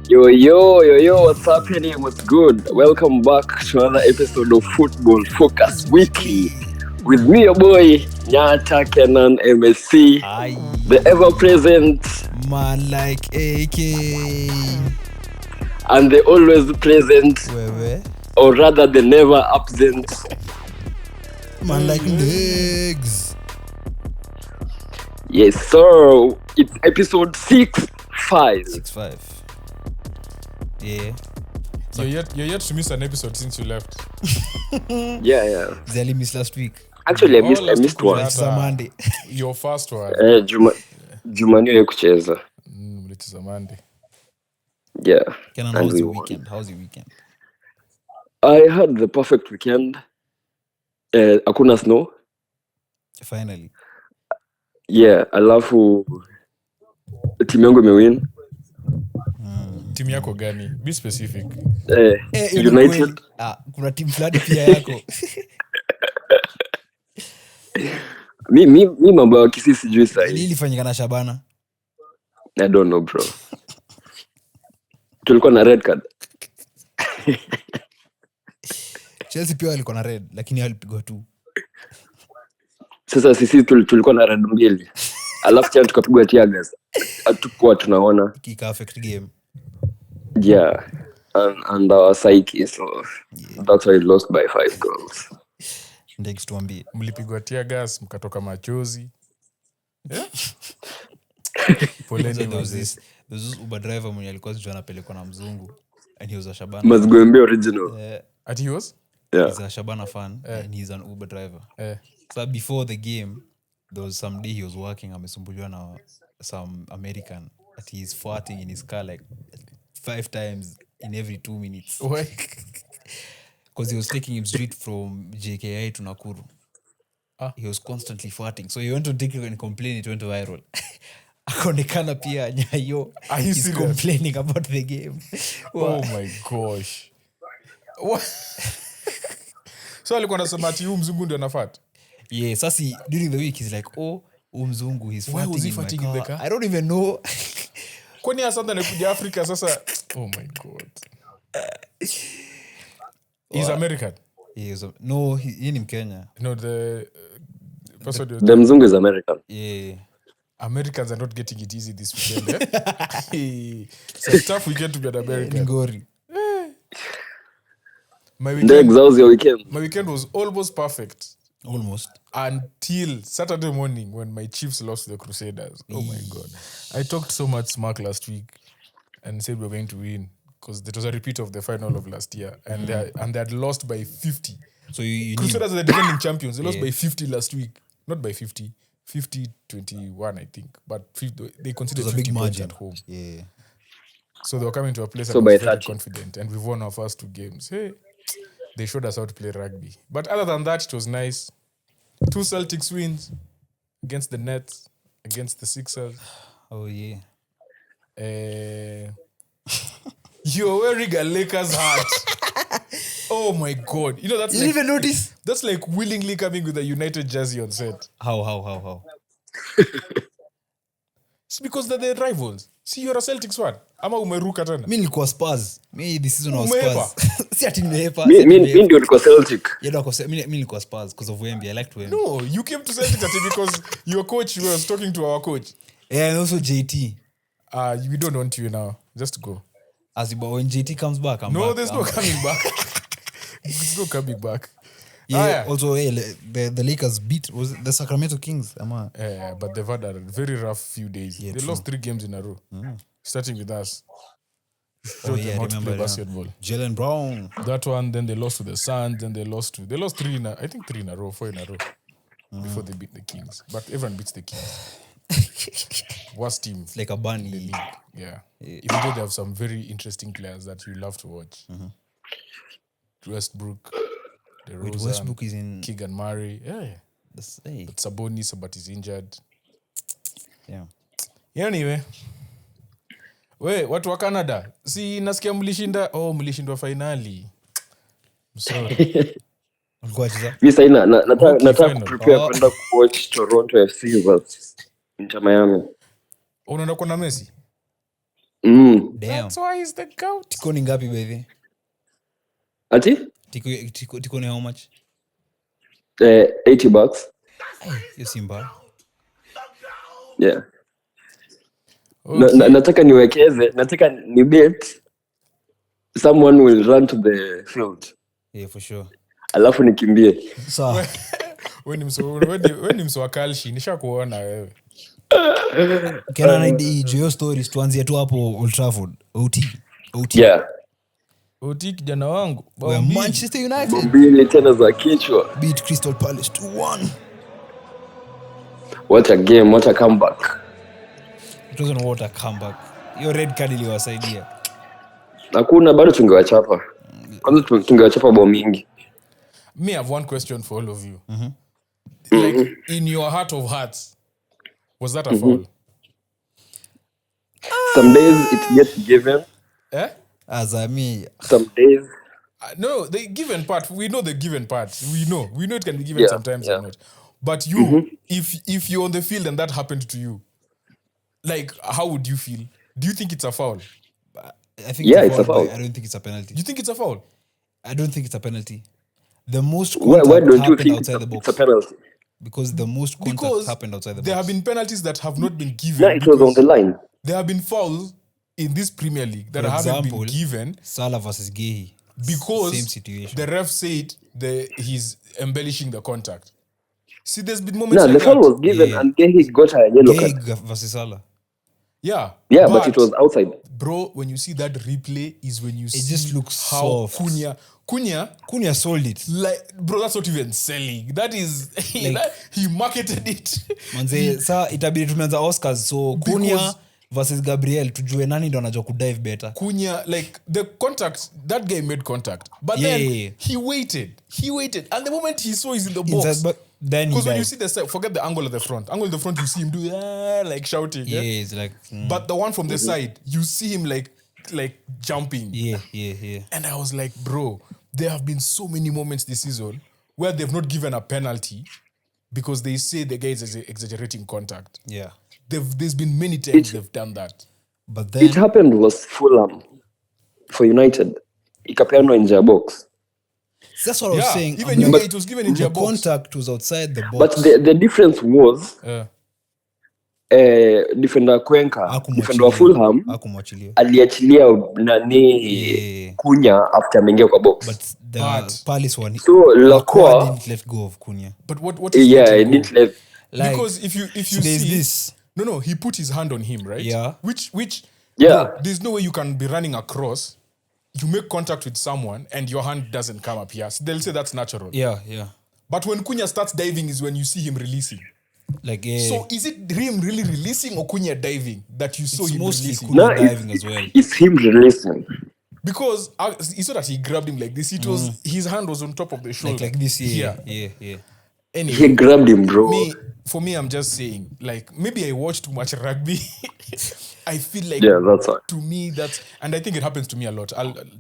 Yo, what's happening? What's good? Welcome back to another episode of Football Focus Weekly. With me, your boy, Nyata, Kenan, MSC, Aye. the ever-present Man like AK. and the always present, Where? or rather the never absent. Man like Ndegz. Yes, sir. It's episode 6-5. 6-5. Yeah. You're yet to miss an episode since you left. Yeah. Zali missed last week. Actually, I last missed week we one. had, It's a Monday. Your first one. Jumanio ya kucheza. It is a Monday. Yeah. Kenan, And how's we your won. weekend? How's your weekend? I had the perfect weekend. Hakuna snow. Finally. Yeah, alafu timu yangu imewin. Team yako gani? Be specific. United. Kuna team fulani pia yako. Mi mambo ya Kisii sijui Ili sahi. ilifanyika na Shabana. I don't know, bro. Tulikuwa na red card. Chelsea pia walikuwa na red, lakini walipigwa tu. Sasa sisi tulikuwa na red mbili. Alafu tena tukapigwa tear gas. Hatukuwa tunaona. Kika affect game. Yeah. And our psyche, so that's why we lost by 5 goals. Ndegz tuambie. Mlipigwa tear gas, mkatoka machozi. Yeah? Poleni There was wazee. this Uber driver mwenye alikuwa sijui anapelekwa na mzungu and he was a Shabana. Mazgwembe original. At he was? Yeah. He's a Shabana fan and he's an Uber driver. Eh. So before the game, there was some day he was working, amesumbuliwa na some American that he's farting in his car like 5 times in every 2 minutes. Why? Because he was taking him straight from JKI to Nakuru. He was constantly farting. So he went to take it and complain, it went viral. Akaonekana pia Nyayo. Are you He's serious? complaining about the game. Oh my gosh. What? So alikuwa anasema ati huyu mzungu ndio anafat. Yeah, sasi during the week he's like, mzungu, he's Why was he farting farting in my the car? I don't even know. Kwani asante anakuja Afrika sasa? Oh my god. He's American. No, he ni Mkenya. No, the person The mzungu is American. Yeah. Americans are not getting it easy this weekend. It's a tough weekend to be an American. Ngori. Ndegz, how's your weekend? My weekend was almost perfect Almost. until Saturday morning when my Chiefs lost to the Crusaders. Oh my god. I talked so much smack last week and said we were going to win because it was a repeat of the final of last year and they had lost by 50. So you knew. Crusaders are the defending champions. They lost by 50 last week. Not by 50. 50-21, I think. But 50, they considered It was a 50 big points margin. at home. Yeah. So they were coming to a place So and by I was very 30. confident. And we've won our first 2 games. Hey, they showed us how to play rugby. But other than that, it was nice. 2 Celtics wins against the Nets, against the Sixers. Oh yeah. You're wearing a Lakers hat. Oh my god. You know, that's You like, didn't even notice? that's like willingly coming with a United jersey on set. How? It's because they're the rivals. See, you're a Celtics fan. Ama umeruka tena. Mi nilikuwa Spurs. Mi this season was Umehepa? Spurs. Si ati nimehepa. Mi ndio niko Celtic. Mi nilikuwa Spurs because of Wemby. I liked Wemby. No, you came to Celtics ati because your coach was talking to our coach. Yeah, and also JT. We don't want you now. Just go. When JT comes back, I'm back. No, there's no coming back. There's no coming back. Yeah, also the Lakers beat was it the Sacramento Kings. But they've had a very rough few days. Yeah, they true. lost 3 games in a row. Starting with us. Oh Showed yeah, them I how to remember play basketball. Jalen Brown. That one, then they lost to the Suns, then they lost 3 in I think 3 in a row, 4 in a row. Before they beat the Kings. But everyone beats the Kings. Worst team. It's like a bunny. Yeah. Even though they have some very interesting players that you love to watch. Westbrook, DeRozan, Westbrook is in Keegan Murray. Yeah. hey. But Sabonis, but he's injured. Yeah. Anyway. Watu wa Canada. Si nasikia mlishindwa finali. I'm sorry. Ulikuwa cheza? Mi sahi nataka final. kuprepare kwenda kuwatch Toronto FC versus Inter Miami. Unaenda kuona Messi? Damn. That's why he's the goat. Tiko ni ngapi baby? Ati? Tiko ni how much? $80. Hey, hiyo si mbaya. Yeah. Okay. Nataka niwekeze, nataka ni bet someone will run to the field. Yeah, for sure. Alafu nikimbie. Sawa. Wewe ni mswakalshi, nishakuona wewe. Kenan hiyo stories tuanzie tu hapo Old Trafford. OT. Yeah. Oti kijana wangu. Where Manchester United Mbili tena za kichwa. beat Crystal Palace 2-1. What a game, what a comeback. It wasn't what a comeback. Your red card iliwasaidia. Hakuna bado tungewachapa. Kwanza tungewachapa bao mingi. Me have one question for all of you. Like in your heart of hearts, was that a foul? Some days it gets given. Eh? As I mean, Some days No, the given part, we know the given part. We know it can be given Yeah, sometimes yeah. or not. But you, if you're on the field and that happened to you, like, how would you feel? Do you think it's a foul? I think Yeah, it's a foul. but I don't think it's a penalty. Do you think it's a foul? I don't think it's a penalty. The most why contact don't you happened think outside the it's box. a penalty? Because the most contact Because happened outside the there box. have been penalties that have not been given. Yeah, it was on the line. There have been fouls in this Premier League that For haven't been example, given Salah versus Gehi. because Same situation. the ref said he's embellishing the contact. See, there's been moments No, like the foul that. was given Yeah. and Gehi got a yellow Gehi card. versus Salah. Yeah. Yeah, but it was outside. Bro, when you see that replay is when you see just looks how soft. Cunha sold it. like, bro, that's not even selling. That is he marketed it. Manze, saa itabidi tumeanza Oscars, so Cunha versus Gabriel tujue nani ndo anajua kudive better. Cunha, like the contact, that guy made contact, but Yeah, then yeah. he waited, and the moment he saw he's in the box, Then he because when you dived. see the side, forget the angle at the front. Angle at the front, you see him do like shouting. Yeah, Yeah? it's like But the one from the side, you see him like jumping. yeah. And I was like, bro, there have been so many moments this season where they've not given a penalty because they say the guy is exaggerating contact. Yeah. There's been many times they've done that. But then It happened was Fulham for United. Ikapeanwa nje ya box. that's what I was saying. Even I'm you like, it was given in the your box. contact was outside the box. But the difference was defender Cuenca, defender wa Fulham Hakumwachilia. aliachilia nani Yeah. Cunha after ameingia kwa box. But the But- Palace one. So Lacroix, didn't let go of Cunha. But what is yeah, letting he go? didn't let. Like, Because if you there's see this. No, he put his hand on him, right? Yeah. Which Yeah. bro, there's no way you can be running across, you make contact with someone and your hand doesn't come up here. So they'll say that's natural. Yeah. But when Cunha starts diving is when you see him releasing. Like So is it him really releasing or Cunha diving that you saw it's him mostly releasing? Cunha No, diving as well. It's him releasing. Because it's not that he grabbed him like this. It was his hand was on top of the shoulder. Like this, yeah. He Anyway, grabbed him, bro. for me, I'm just saying, like, maybe I watch too much rugby. I feel like, Yeah, that's why. to me, and I think it happens to me a lot.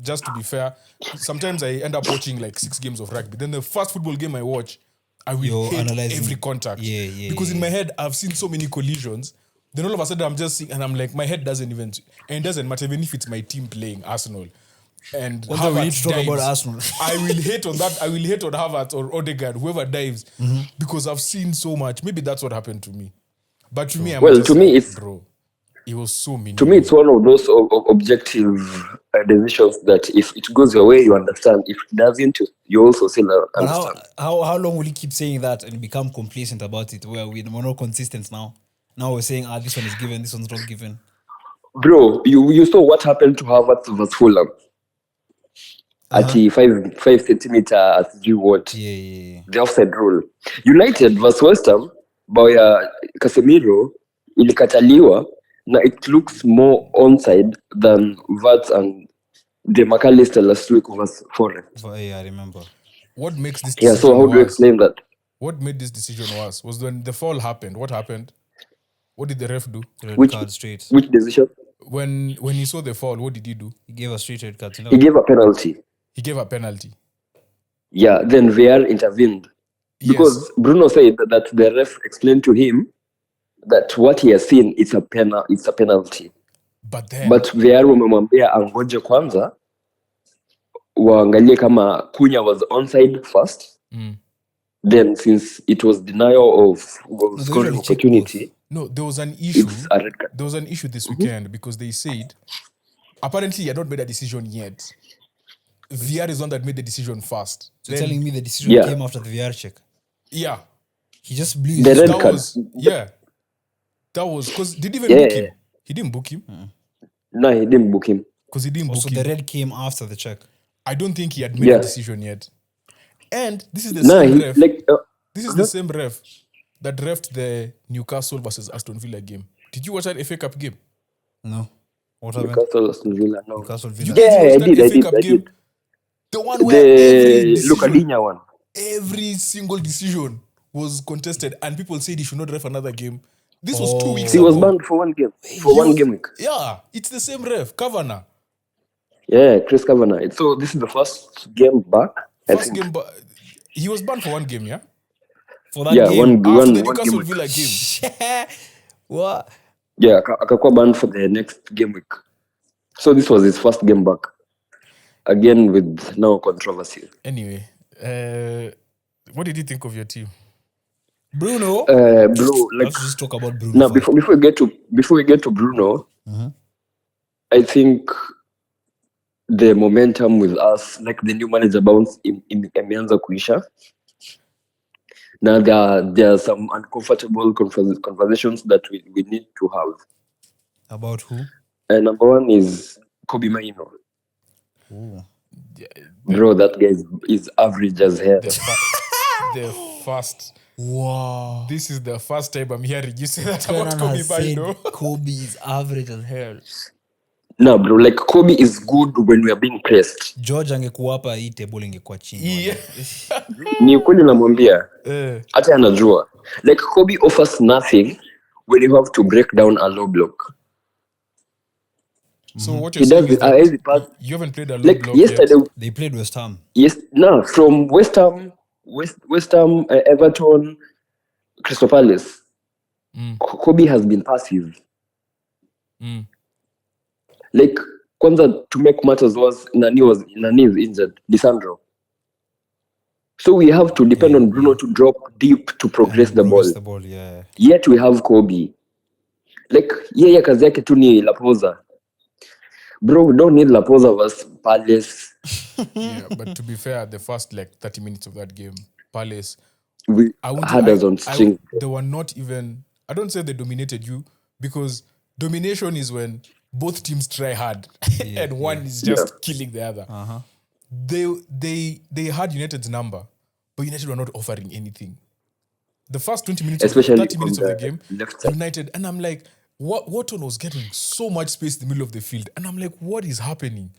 Just to be fair, sometimes I end up watching like 6 games of rugby. Then the first football game I watch, I will You're hate analyzing. every contact. Yeah, Because in yeah. my head, I've seen so many collisions. Then all of a sudden, I'm just seeing, and I'm like, my head doesn't even, and it doesn't matter even if it's my team playing Arsenal. And Although we need to talk dives, about Arsenal. I will hate on that. I will hate on Havertz or Odegaard, whoever dives, because I've seen so much. Maybe that's what happened to me. But to me, I'm Well, just to me, like, it's- bro, it was so many. To me, it's one of those objective decisions that if it goes your way, you understand. If it doesn't, you also still But understand. how long will you keep saying that and become complacent about it? Where we're not consistent now. Now we're saying, this one is given, this one's not given. Bro, you saw what happened to Havertz versus Fulham. At the 5 centimeter, as you what? Yeah. The offside rule. United versus West Ham, by Casemiro, ilikataliwa, na it looks more onside than Vats and the McAllister last week versus Forest. But, yeah, I remember. What makes this Yeah, decision so how do you worse? explain that? What made this decision worse was when the foul happened. What happened? What did the ref do? Red Which- card straight. Which decision? When he saw the foul, what did he do? He gave us straight red cards. You know? He gave a penalty. He gave a penalty. Yeah, then VAR intervened. Because Yes. Bruno said that the ref explained to him that what he has seen is a penalty. but VR wamemwambia angoje kwanza waangalie kama Cunha was onside first. Then since it was denial of goal they scoring usually check opportunity, No, there was an issue. it's a red card. There was an issue this weekend because they said apparently he had not made a decision yet. VR is one that made the decision first. So you're telling me the decision Yeah. came after the VR check? Yeah. He just blew The his red That card. was that was because did he even Yeah, book yeah. him? He didn't book him No, he didn't book him. because he didn't book Also, him. the red came after the check. I don't think he had made a Yeah. decision yet. And this is the No, same he ref. like This is the same ref that refed the Newcastle versus Aston Villa game. Did you watch that FA Cup game? No. What happened? Newcastle, Aston Villa. No. Newcastle Villa. You guys Yeah, watched I did. that I FA did. Cup I game? did. The one where every The decision, Lucadinha one. every single decision was contested and people said he should not ref another game. This was 2 weeks He ago. was banned for one game. For He one was- game week. Yeah, it's the same ref, Kavanagh. Yeah, Chris Kavanagh. So this is the first game back. I First think. game, he was banned for one game, yeah? For that Yeah, game. After one the game Newcastle week. Villa game. What? Yeah, akakuwa banned for the next game week. So this was his first game back. Again with no controversy. Anyway, what did you think of your team? Bruno? Bro, like Let's just talk about Bruno. now first. before we get to Bruno, I think the momentum with us, like the new manager bounce imeanza kuisha. Now there are some uncomfortable conversations that we need to have. About who? And number one is Kobe Maino. Ooh. Bro, that guy is average as hell. The first. Wow. This is the first time I'm hearing you say that about Kenan Kobe has said Maino. Kobe is average as hell. No, bro, like Kobe is good when we are being pressed. George angekuwa hapa hii table ingekuwa chini. Yeah. Ni ukweli namwambia. Eh, Hata anajua. Like Kobe offers nothing when you have to break down a low block. So what He you're saying does is that every part. you haven't played a low Like block yesterday, yet. They played West Ham. from West Ham, Everton, Crystal Palace. Kobe has been passive. Mm. Like kwanza to make matters worse, Nani is injured, Lisandro. So we have to depend on Bruno to drop deep to progress the ball. Progress the ball, yeah. Yet we have Kobe. Like yeye kazi yake tu ni Lapoza. Bro, we don't need Lapoza versus Palace. Yeah, but to be fair, the first like 30 minutes of that game, Palace, We had us on string. they were not even. I don't say they dominated you because domination is when both teams try hard and one is just killing the other. They had United's number, but United were not offering anything. The first 20 minutes, Especially 30 minutes on of the the game, left side. United, and I'm like, Wharton was getting so much space in the middle of the field, and I'm like, what is happening?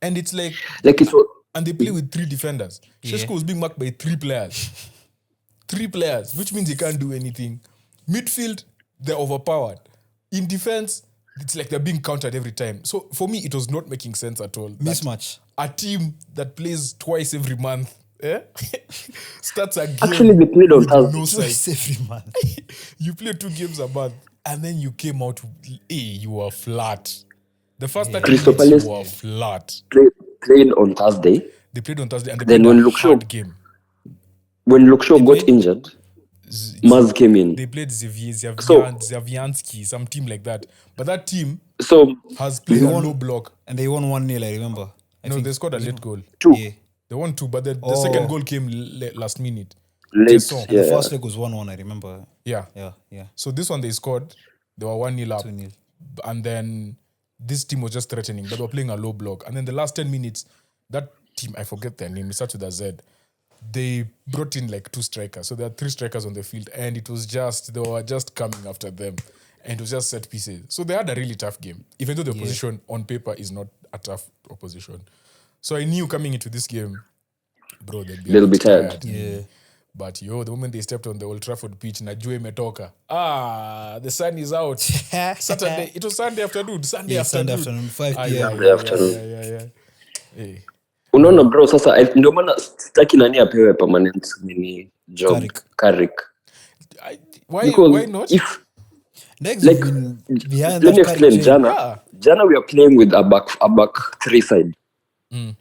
And it's like, Like it was, and they play with 3 defenders. Sheshko was being marked by 3 players. 3 players, which means he can't do anything. Midfield, they're overpowered. In defense, it's like they're being countered every time. So for me, it was not making sense at all. that Mismatch. A team that plays twice every month starts a game. actually they played on with Thursday. no size. Twice every month. You play 2 games a month, and then you came out, you were flat. The first 30 Crystal minutes, you Palace- were flat. Played on Thursday. They played on Thursday, and they Then played when a Luke Shaw- hard game. When Luke Shaw got injured, Maz came in. They played So- Zaviansky, some team like that. But that team So has played They a won- low block. And they won 1-0, I remember. I No, think. they scored a late goal. 2 Yeah. They won 2, but the second goal came last minute. late. Jason. And the Yeah. first leg was 1-1, I remember. Yeah. Yeah. So this one they scored. They were 1-0 up. 2-0. And then this team was just threatening, but they were playing a low block. And then the last 10 minutes, that team, I forget their name, it starts with a Z. They brought in like 2 strikers. So there are 3 strikers on the field, and it was just, they were just coming after them. And it was just set pieces. So they had a really tough game, even though the opposition on paper is not a tough opposition. So I knew coming into this game, bro, they'd be a They'll bit be tired. Yeah. But the moment they stepped on the Old Trafford pitch, najua imetoka. The sun is out. Saturday, it was Sunday afternoon. Sunday Yeah, afternoon. Sunday afternoon, 5 Ah, p.m. yeah, Sunday afternoon. yeah. Hey. Unaona bro, sasa ndio maana sitaki nani apewe permanent nini job. Carrick. Why Because not? if Next, like you've been behind let me that explain Carrick chain. jana Jana we are playing with a back three side. Mm.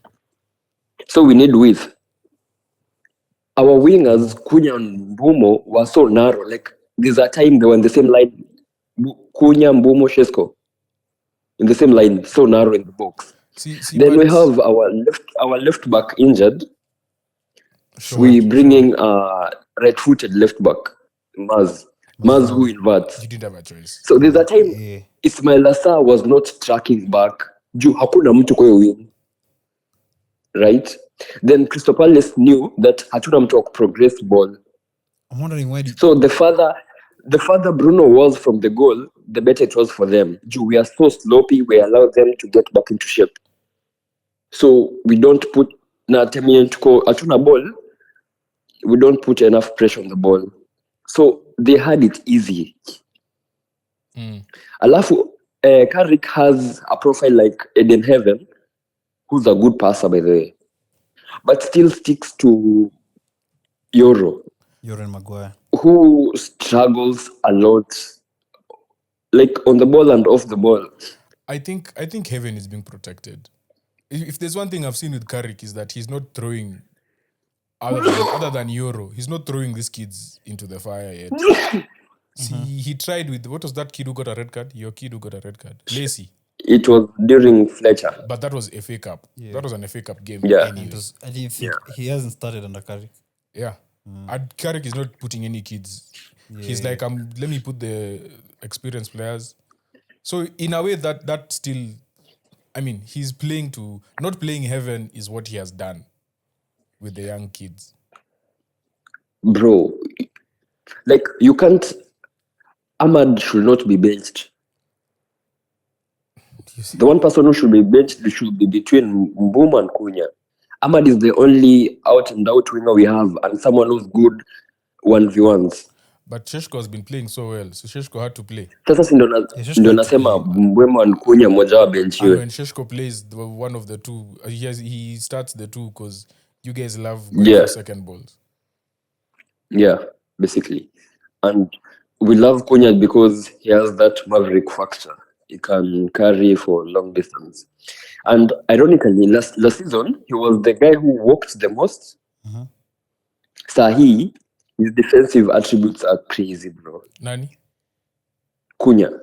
So we need width. Our wingers, Kunya and Mbumo, were so narrow. Like there's a time they were in the same line. Kunya, Mbumo, Shesko. In the same line, so narrow in the box. See, Then we but have our left back injured. Sure, We sure. bringing right-footed left back, Maz who inverts. You didn't have a choice. So there's a time Yeah. Ismail Assar was not tracking back. Juu hakuna mtu kwa hiyo wing. Right? Then Crystal Palace knew that hatuna mtu wa progress ball. I'm wondering why did So the further Bruno was from the goal, the better it was for them. Juu we are so sloppy, we allow them to get back into shape. So we don't put hatuna ball, we don't put enough pressure on the ball. So they had it easy. Alafu, Carrick has a profile like Eden Heaven, who's a good passer, by the way, but still sticks to Euro, Yoren Maguire? who struggles a lot, like on the ball and off the ball. I think Heaven is being protected. If there's one thing I've seen with Carrick is that he's not throwing other than Euro. He's not throwing these kids into the fire yet. See, he tried with what was that kid who got a red card? Your kid who got a red card, Lacey. It was during Fletcher. But that was FA Cup. That was an FA Cup game. Yeah. Anyway. I didn't think he hasn't started under Carrick. Yeah. And Carrick is not putting any kids. He's like, let me put the experienced players. So in a way that still, I mean, he's playing to, not playing Heaven is what he has done with the young kids. Bro, like you can't, Ahmad should not be benched. The one person who should be benched should be between Mbuma and Kunya. Ahmad is the only out and out winger we have, and someone who's good 1v1s. But Sheshko has been playing so well, so Sheshko had to play. Sasa si ndo nasema Mbwema and Kunya mmoja wa bench And yule. when Sheshko plays one of the two, he starts the two because you guys love going for second balls. Yeah, basically. And we love Kunya because he has that maverick factor. He can carry for long distance. And ironically, last season, he was the guy who walked the most. Sahi, his defensive attributes are crazy, bro. Nani? Kunya.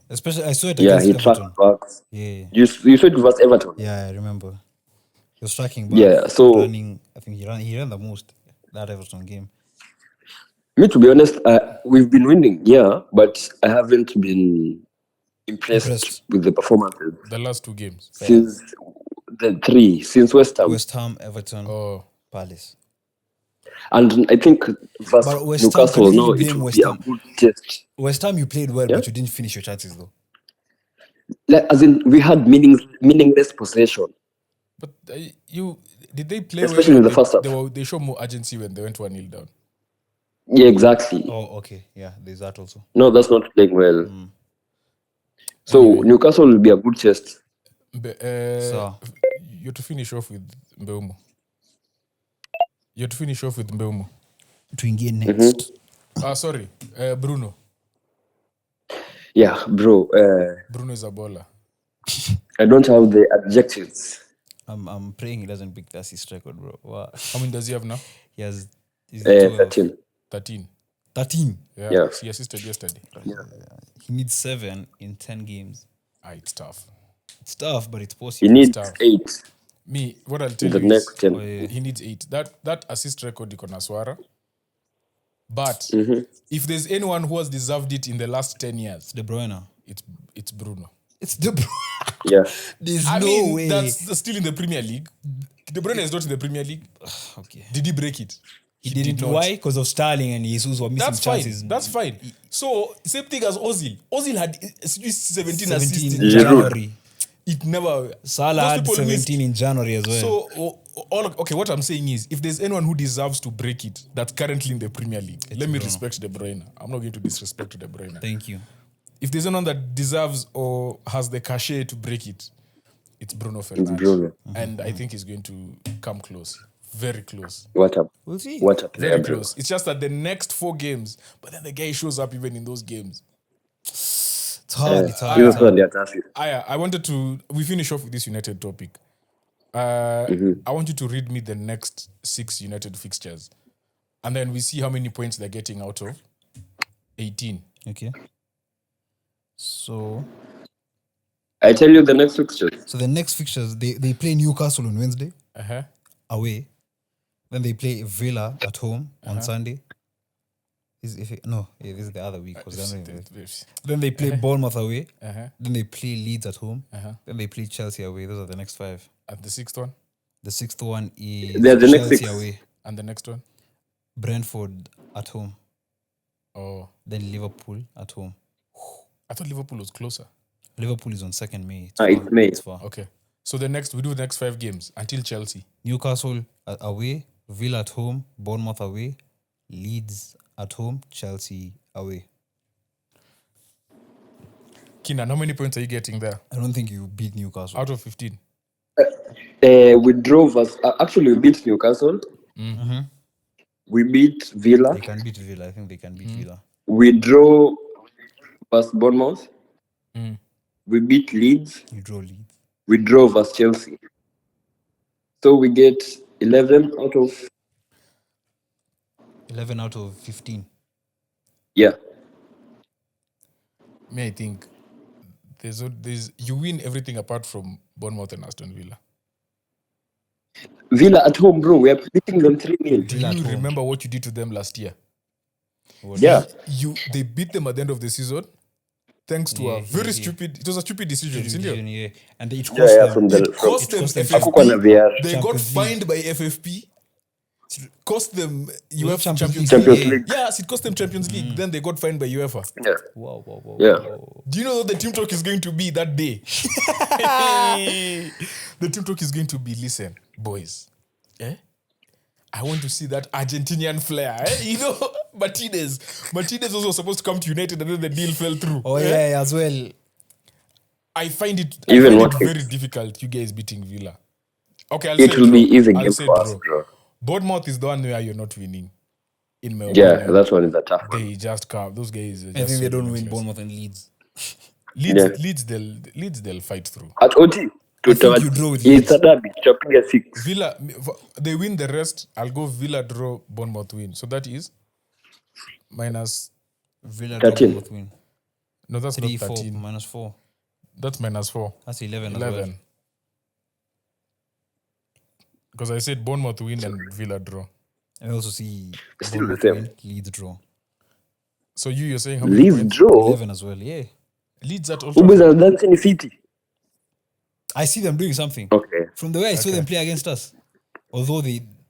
Especially, I saw it Yeah, against he Everton. tracked backs. Yeah. You saw it was Everton. Yeah, I remember. He was tracking back. Yeah, so running. I think he ran the most that Everton game. me, to be honest, we've been winning, yeah, but I haven't been impressed with the performances The last two games. since since West Ham. West Ham, Everton, Palace. And I think versus But West Ham, Newcastle, can you no, really it blame will West be a Ham? good test. West Ham, you played well, Yeah? but you didn't finish your chances though. Like, as in, we had meaningless possession. But did they play Especially in the first half. They show more urgency when they went 1-0 down. Yeah, exactly. Oh, okay. Yeah, there's that also. No, that's not playing well. So Newcastle will be a good test. So, You have to finish off with Mbeumo. to engage next. Sorry, Bruno. Yeah, bro. Bruno is a baller. I don't have the adjectives. I'm praying he doesn't break the assist record, bro. Wow. How many does he have now? He has is it 12? 13. 13. 13. Yeah. He assisted yesterday. He needs 7 in 10 games. It's tough. It's tough, but it's He possible. needs Tough. 8 Me, what I'll in tell the you next is 10. he needs 8. That assist record iko na swara. But if there's anyone who has deserved it in the last 10 years, De Bruyne. it's Bruno. It's De Bruyne. Yeah. There's I no mean, way. that's still in the Premier League. De Bruyne is not in the Premier League. Okay. Did he break it? He didn't. did not. Why? Because of Sterling and Jesus were missing That's chances. fine. That's fine. So, same thing as Ozil. Ozil had 17 assists 17 in in January. It never... Salah Those had people 17 in January as well. So, okay, what I'm saying is, if there's anyone who deserves to break it, that's currently in the Premier League, let me respect De Bruyne. I'm not going to disrespect De Bruyne. Thank you. If there's anyone that deserves or has the cachet to break it, it's Bruno It's Fernandes. Bruno. And I think he's going to come close. Very close. What a We'll see. what a player, Very bro. close. It's just that the next 4 games, but then the guy shows up even in those games. It's It's hard. It's hard. hizo It's sasa hard. ndio hatari. I wanted to. We finish off with this United topic. I want you to read me the next 6 United fixtures, and then we see how many points they're getting out of 18. Okay. So I tell you the next fixtures. the next fixtures, they play Newcastle on Wednesday Uh-huh. away. Then they play Villa at home on Sunday. This is the other week. Then they play Bournemouth away. Then they play Leeds at home. Then they play Chelsea away. Those are the next 5. And the 6th one, The 6th one is They're the next Chelsea 6. away. and the next one. Brentford at home. Oh, Then Liverpool at home. I thought Liverpool was closer. Liverpool is on 2nd May. It's May. It's far. Okay, so we do the next 5 games until Chelsea. Newcastle away, Villa at home, Bournemouth away, Leeds at home, Chelsea away. Kenan, how many points are you getting there I don't think you beat Newcastle. out of 15? We drove us. Actually, we beat Newcastle. We beat Villa. They can beat Villa. I think they can beat Villa. We draw versus Bournemouth. We beat Leeds. You draw Leeds. We draw versus Chelsea. So we get 11 out of 11 out of 15. yeah. I think there's you win everything apart from Bournemouth and Aston Villa. Villa at home, bro. We are beating them 3-0. Do you remember what you did to them last year? Yeah. They beat them at the end of the season thanks to a very stupid. It was a stupid decision, isn't it? Yeah. And it cost them. It cost them Hakukuwa na VR. FFP. They got Champions fined by FFP. It cost them UEFA Champions Champions League. League. Yes, it cost them Champions League. Then they got fined by UEFA. Yeah. Wow. Yeah. Do you know what the team talk is going to be that day? The team talk is going to be, listen, boys, I want to see that Argentinian flair. You know, Martinez was supposed to come to United and then the deal fell through. Oh, yeah, as well. I find it Even very difficult, you guys beating Villa. Okay, I'll It say will be draw. even I'll game say for us, draw. bro. Bournemouth is the one where you're not winning. In my Yeah, opinion. that one is a tough one. They just come. Those guys. Are I just think they so don't win relentless. Bournemouth and Leeds. Leeds, they'll fight through. At OT, I think you draw with it's Leeds. a derby. Tutapiga 6. Villa, they win the rest. I'll go Villa draw, Bournemouth win. So that is minus. Villa 13. Bournemouth win. No, that's 3, not 4, 13. minus 4. That's minus 4. That's 11 as well. 11. Because I said Bournemouth win and Villa draw. I also see Still the Bournemouth same. win, Leeds draw. So you're saying how many Leeds points? draw. 11 as well, yeah. Leeds at Old Ubers Trafford. are dancing City. I see them doing something. Okay. From the way I saw them play against us. Although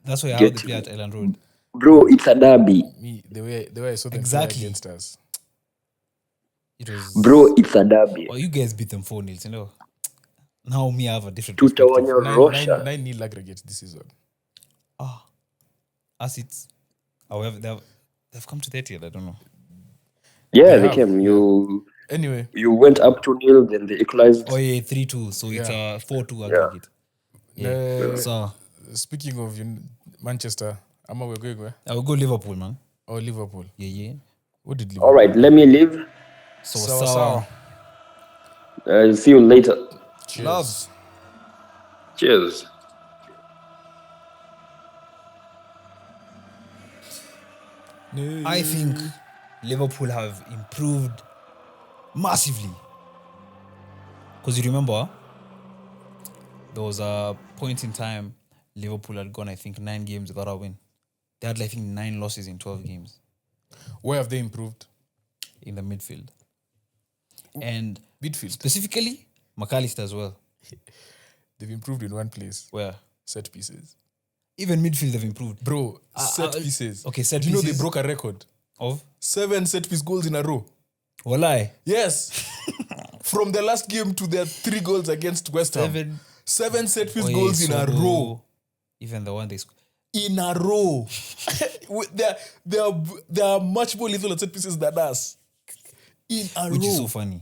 that's why how Get they play at Elland Road. Bro, it's a derby. The way I saw them Exactly. play against us. It was. Bro, it's a derby. Well, you guys beat them 4-0, you know. Now me, I have a different Tutawanya perspective. Russia. 9-0 aggregates this season. As it's. However, they've come to 30th, I don't know. Yeah, they have, came. Anyway, You went up 2-0, then they equalized. Oh, yeah, 3-2. So it's a 4-2 aggregate. So speaking of Manchester, we're going where? I will go Liverpool, man. Or Liverpool. Yeah. What did Liverpool? All right, let me leave. So. I'll see you later. Cheers. Love. Cheers. I think Liverpool have improved massively. Because you remember, there was a point in time Liverpool had gone, I think, 9 games without a win. They had, I think, 9 losses in 12 games Where have they improved? in the midfield. And Midfield. specifically, McAllister as well. They've improved in one place. Where Set pieces. even midfield have improved. Bro, set pieces. Okay, set Do you know pieces. they broke a record? Of? 7 set piece goals in a row. Walai. Yes. From the last game to their 3 goals against West Ham. 7 set piece goals in a row. Even the one they scored. In a row. They are much more lethal at set pieces than us. In a Which row. is so funny.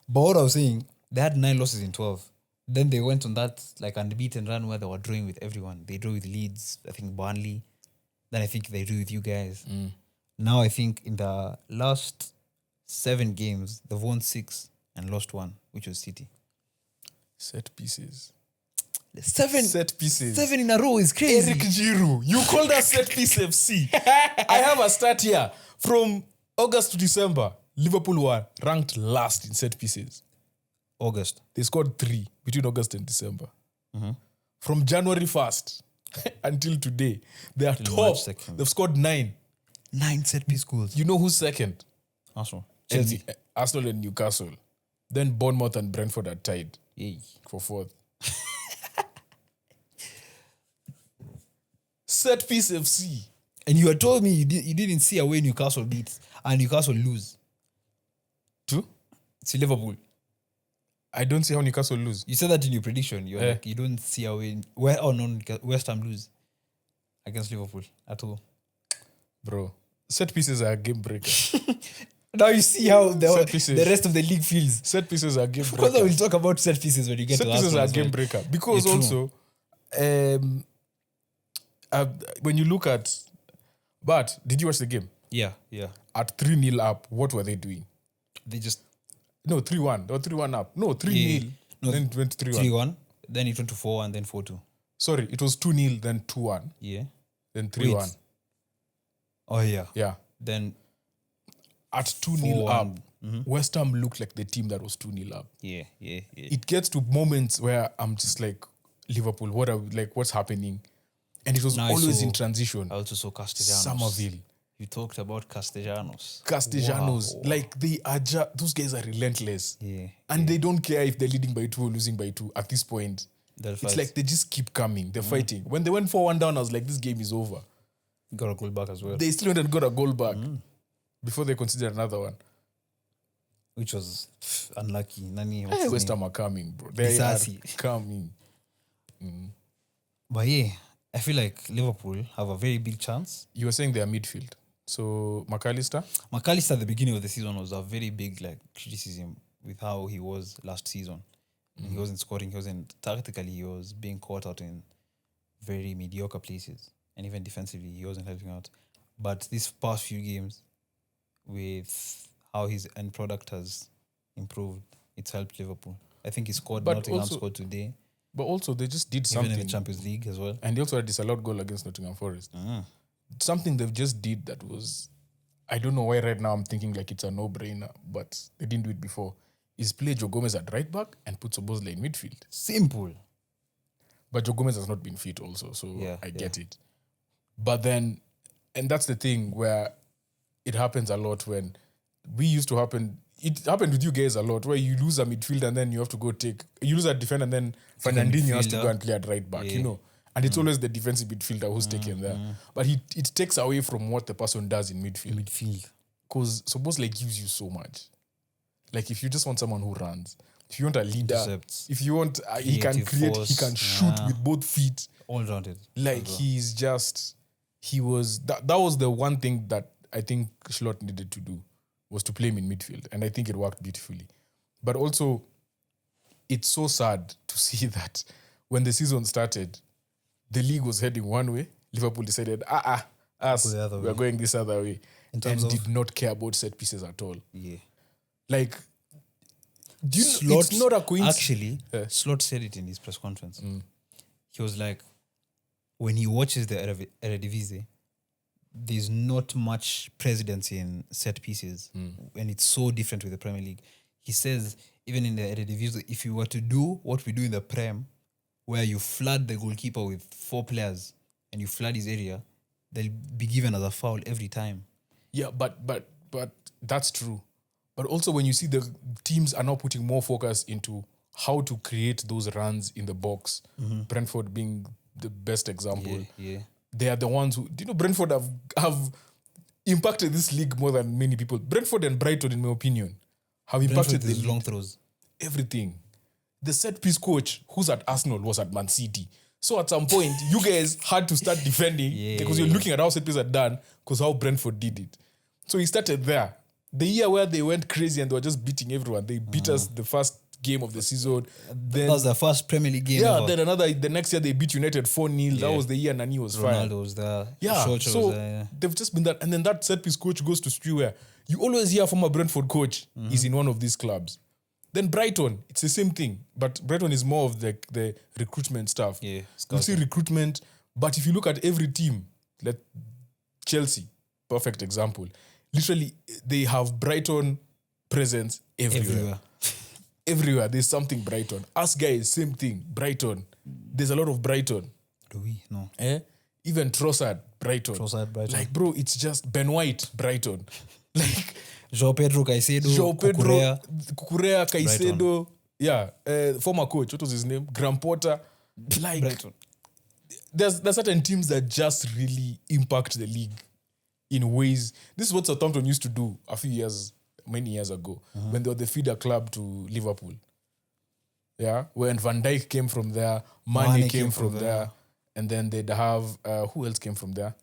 But what I was saying, they had 9 losses in 12. Then they went on that like unbeaten run where they were drawing with everyone. They drew with Leeds, I think Burnley. Then I think they drew with you guys. Now I think in the last 7 games, they've won 6 and lost 1, which was City. Set pieces. 7 Set pieces. 7 in a row is crazy. Eric Giroud. You called us set piece FC. I have a stat here. From August to December, Liverpool were ranked last in set pieces. August. They scored 3 between August and December. From January 1st until today, they are top. March 2nd. They've scored 9. 9 set piece goals. You know who's second? Arsenal. And Chelsea. Arsenal and Newcastle. Then Bournemouth and Brentford are tied Yay. for 4th. Set piece FC. And you had told me you didn't see away Newcastle beat and Newcastle lose. True? See Liverpool. I don't see how Newcastle lose. You said that in your prediction. You're like, you don't see away West Ham lose against Liverpool at all. Bro, set pieces are a game breaker. Now you see how Set pieces. the rest of the league feels. Set pieces are game Because breaker. we'll talk about set pieces when you get Set to pieces Arsenal are as game well. breaker. Because Yeah, also, when you look at... But, did you watch the game? Yeah. At 3-0 up, what were they doing? They just No, 3-1. They were 3-1 up. No, 3-0. Yeah. No, Then it went 3-1. 3-1. Then it went to 4 and then 4-2. Sorry, it was 2-0, then 2-1, Yeah. then 3-1. Wait. Oh yeah. Yeah. Then At 2-0 up, 4-1. West Ham looked like the team that was 2-0 up. yeah. It gets to moments where I'm just like, Liverpool, what's happening? And it was Now I always saw- in transition. I also saw Castellanos. Somerville. You talked about Castellanos. Castellanos, Wow. like they are those guys are relentless. Yeah. And they don't care if they're leading by 2 or losing by 2 at this point. They'll It's fight. like they just keep coming. They're fighting. When they went 4-1 down, I was like, this game is over. Got a goal back as well. They still went and got a goal back before they considered another one. Which was unlucky. Nani, what's Hey, his West name? Ham are coming, bro. They Disasi. are coming. But yeah, I feel like Liverpool have a very big chance. You were saying they are midfield. So, McAllister? McAllister at the beginning of the season was a very big criticism with how he was last season. He wasn't scoring. Tactically, he was being caught out in very mediocre places. And even defensively, he wasn't helping out. But these past few games, with how his end product has improved, it's helped Liverpool. I think he scored, But Nottingham also- scored today, But also, they just did even in the something. Champions League as well. And they also had a disallowed goal against Nottingham Forest. Something they've just did that was... I don't know why right now I'm thinking like it's a no-brainer, but they didn't do it before. Is play Joe Gomez at right back and put Szoboszlai in midfield. Simple. But Joe Gomez has not been fit also, so Yeah, I get it. But then, and that's the thing where it happens a lot when we used to happen. It happened with you guys a lot where you lose a midfield and then you have to go you lose a defender and then Fernandinho has to go and play at right back, you know. And it's always the defensive midfielder who's taken there. But it takes away from what the person does in midfield. Because Szoboszlai gives you so much. Like if you just want someone who runs, if you want a leader, Intercepts. if you want, he can Creative create, force. he can shoot with both feet. All rounded. Like that was the one thing that I think Schlott needed to do, was to play him in midfield. And I think it worked beautifully. But also, it's so sad to see that when the season started, the league was heading one way. Liverpool decided, us, the other we're way. going this other way. And terms of- did not care about set pieces at all. Yeah. Like, do you know, it's not a coincidence. Actually, Slot said it in his press conference. He was like, when he watches the Eredivisie, there's not much presidency in set pieces, and it's so different with the Premier League. He says, even in the Eredivisie, if you were to do what we do in the Prem, where you flood the goalkeeper with 4 players and you flood his area, they'll be given as a foul every time. Yeah, but that's true. But also when you see the teams are now putting more focus into how to create those runs in the box, Brentford being the best example. Yeah. They are the ones who, do you know, Brentford have impacted this league more than many people. Brentford and Brighton, in my opinion, have impacted These the long league. throws. Everything. The set piece coach who's at Arsenal was at Man City. So at some point, you guys had to start defending because you're looking at how set pieces are done because how Brentford did it. So he started there. The year where they went crazy and they were just beating everyone. They beat us the first game of the season. Then, That was the first Premier League game yeah, ever. then the next year they beat United 4-0. That was the year Nani was fired. Ronaldo was there. Yeah, Solskjaer so was there, they've just been that. And then that set piece coach goes to Stewie where You always hear from a Brentford coach is in one of these clubs. Then Brighton, it's the same thing. But Brighton is more of the recruitment stuff. Yeah, You see recruitment. But if you look at every team, like Chelsea, perfect example. Literally, they have Brighton presence everywhere. Everywhere. There's something Brighton. Us guys, same thing. Brighton. There's a lot of Brighton. Do we? No. Even Trossard, Brighton. Brighton. Like, bro, it's just Ben White, Brighton. Like, João Pedro, Caicedo, João Pedro, Cucurella. Cucurella, Caicedo. Yeah, former coach, what was his name? Graham Potter. Like, Brighton. there's certain teams that just really impact the league in ways. This is what Southampton used to do many years ago, when they were the feeder club to Liverpool. Yeah, when Van Dijk came from there, Mane came from there, and then they'd have who else came from there?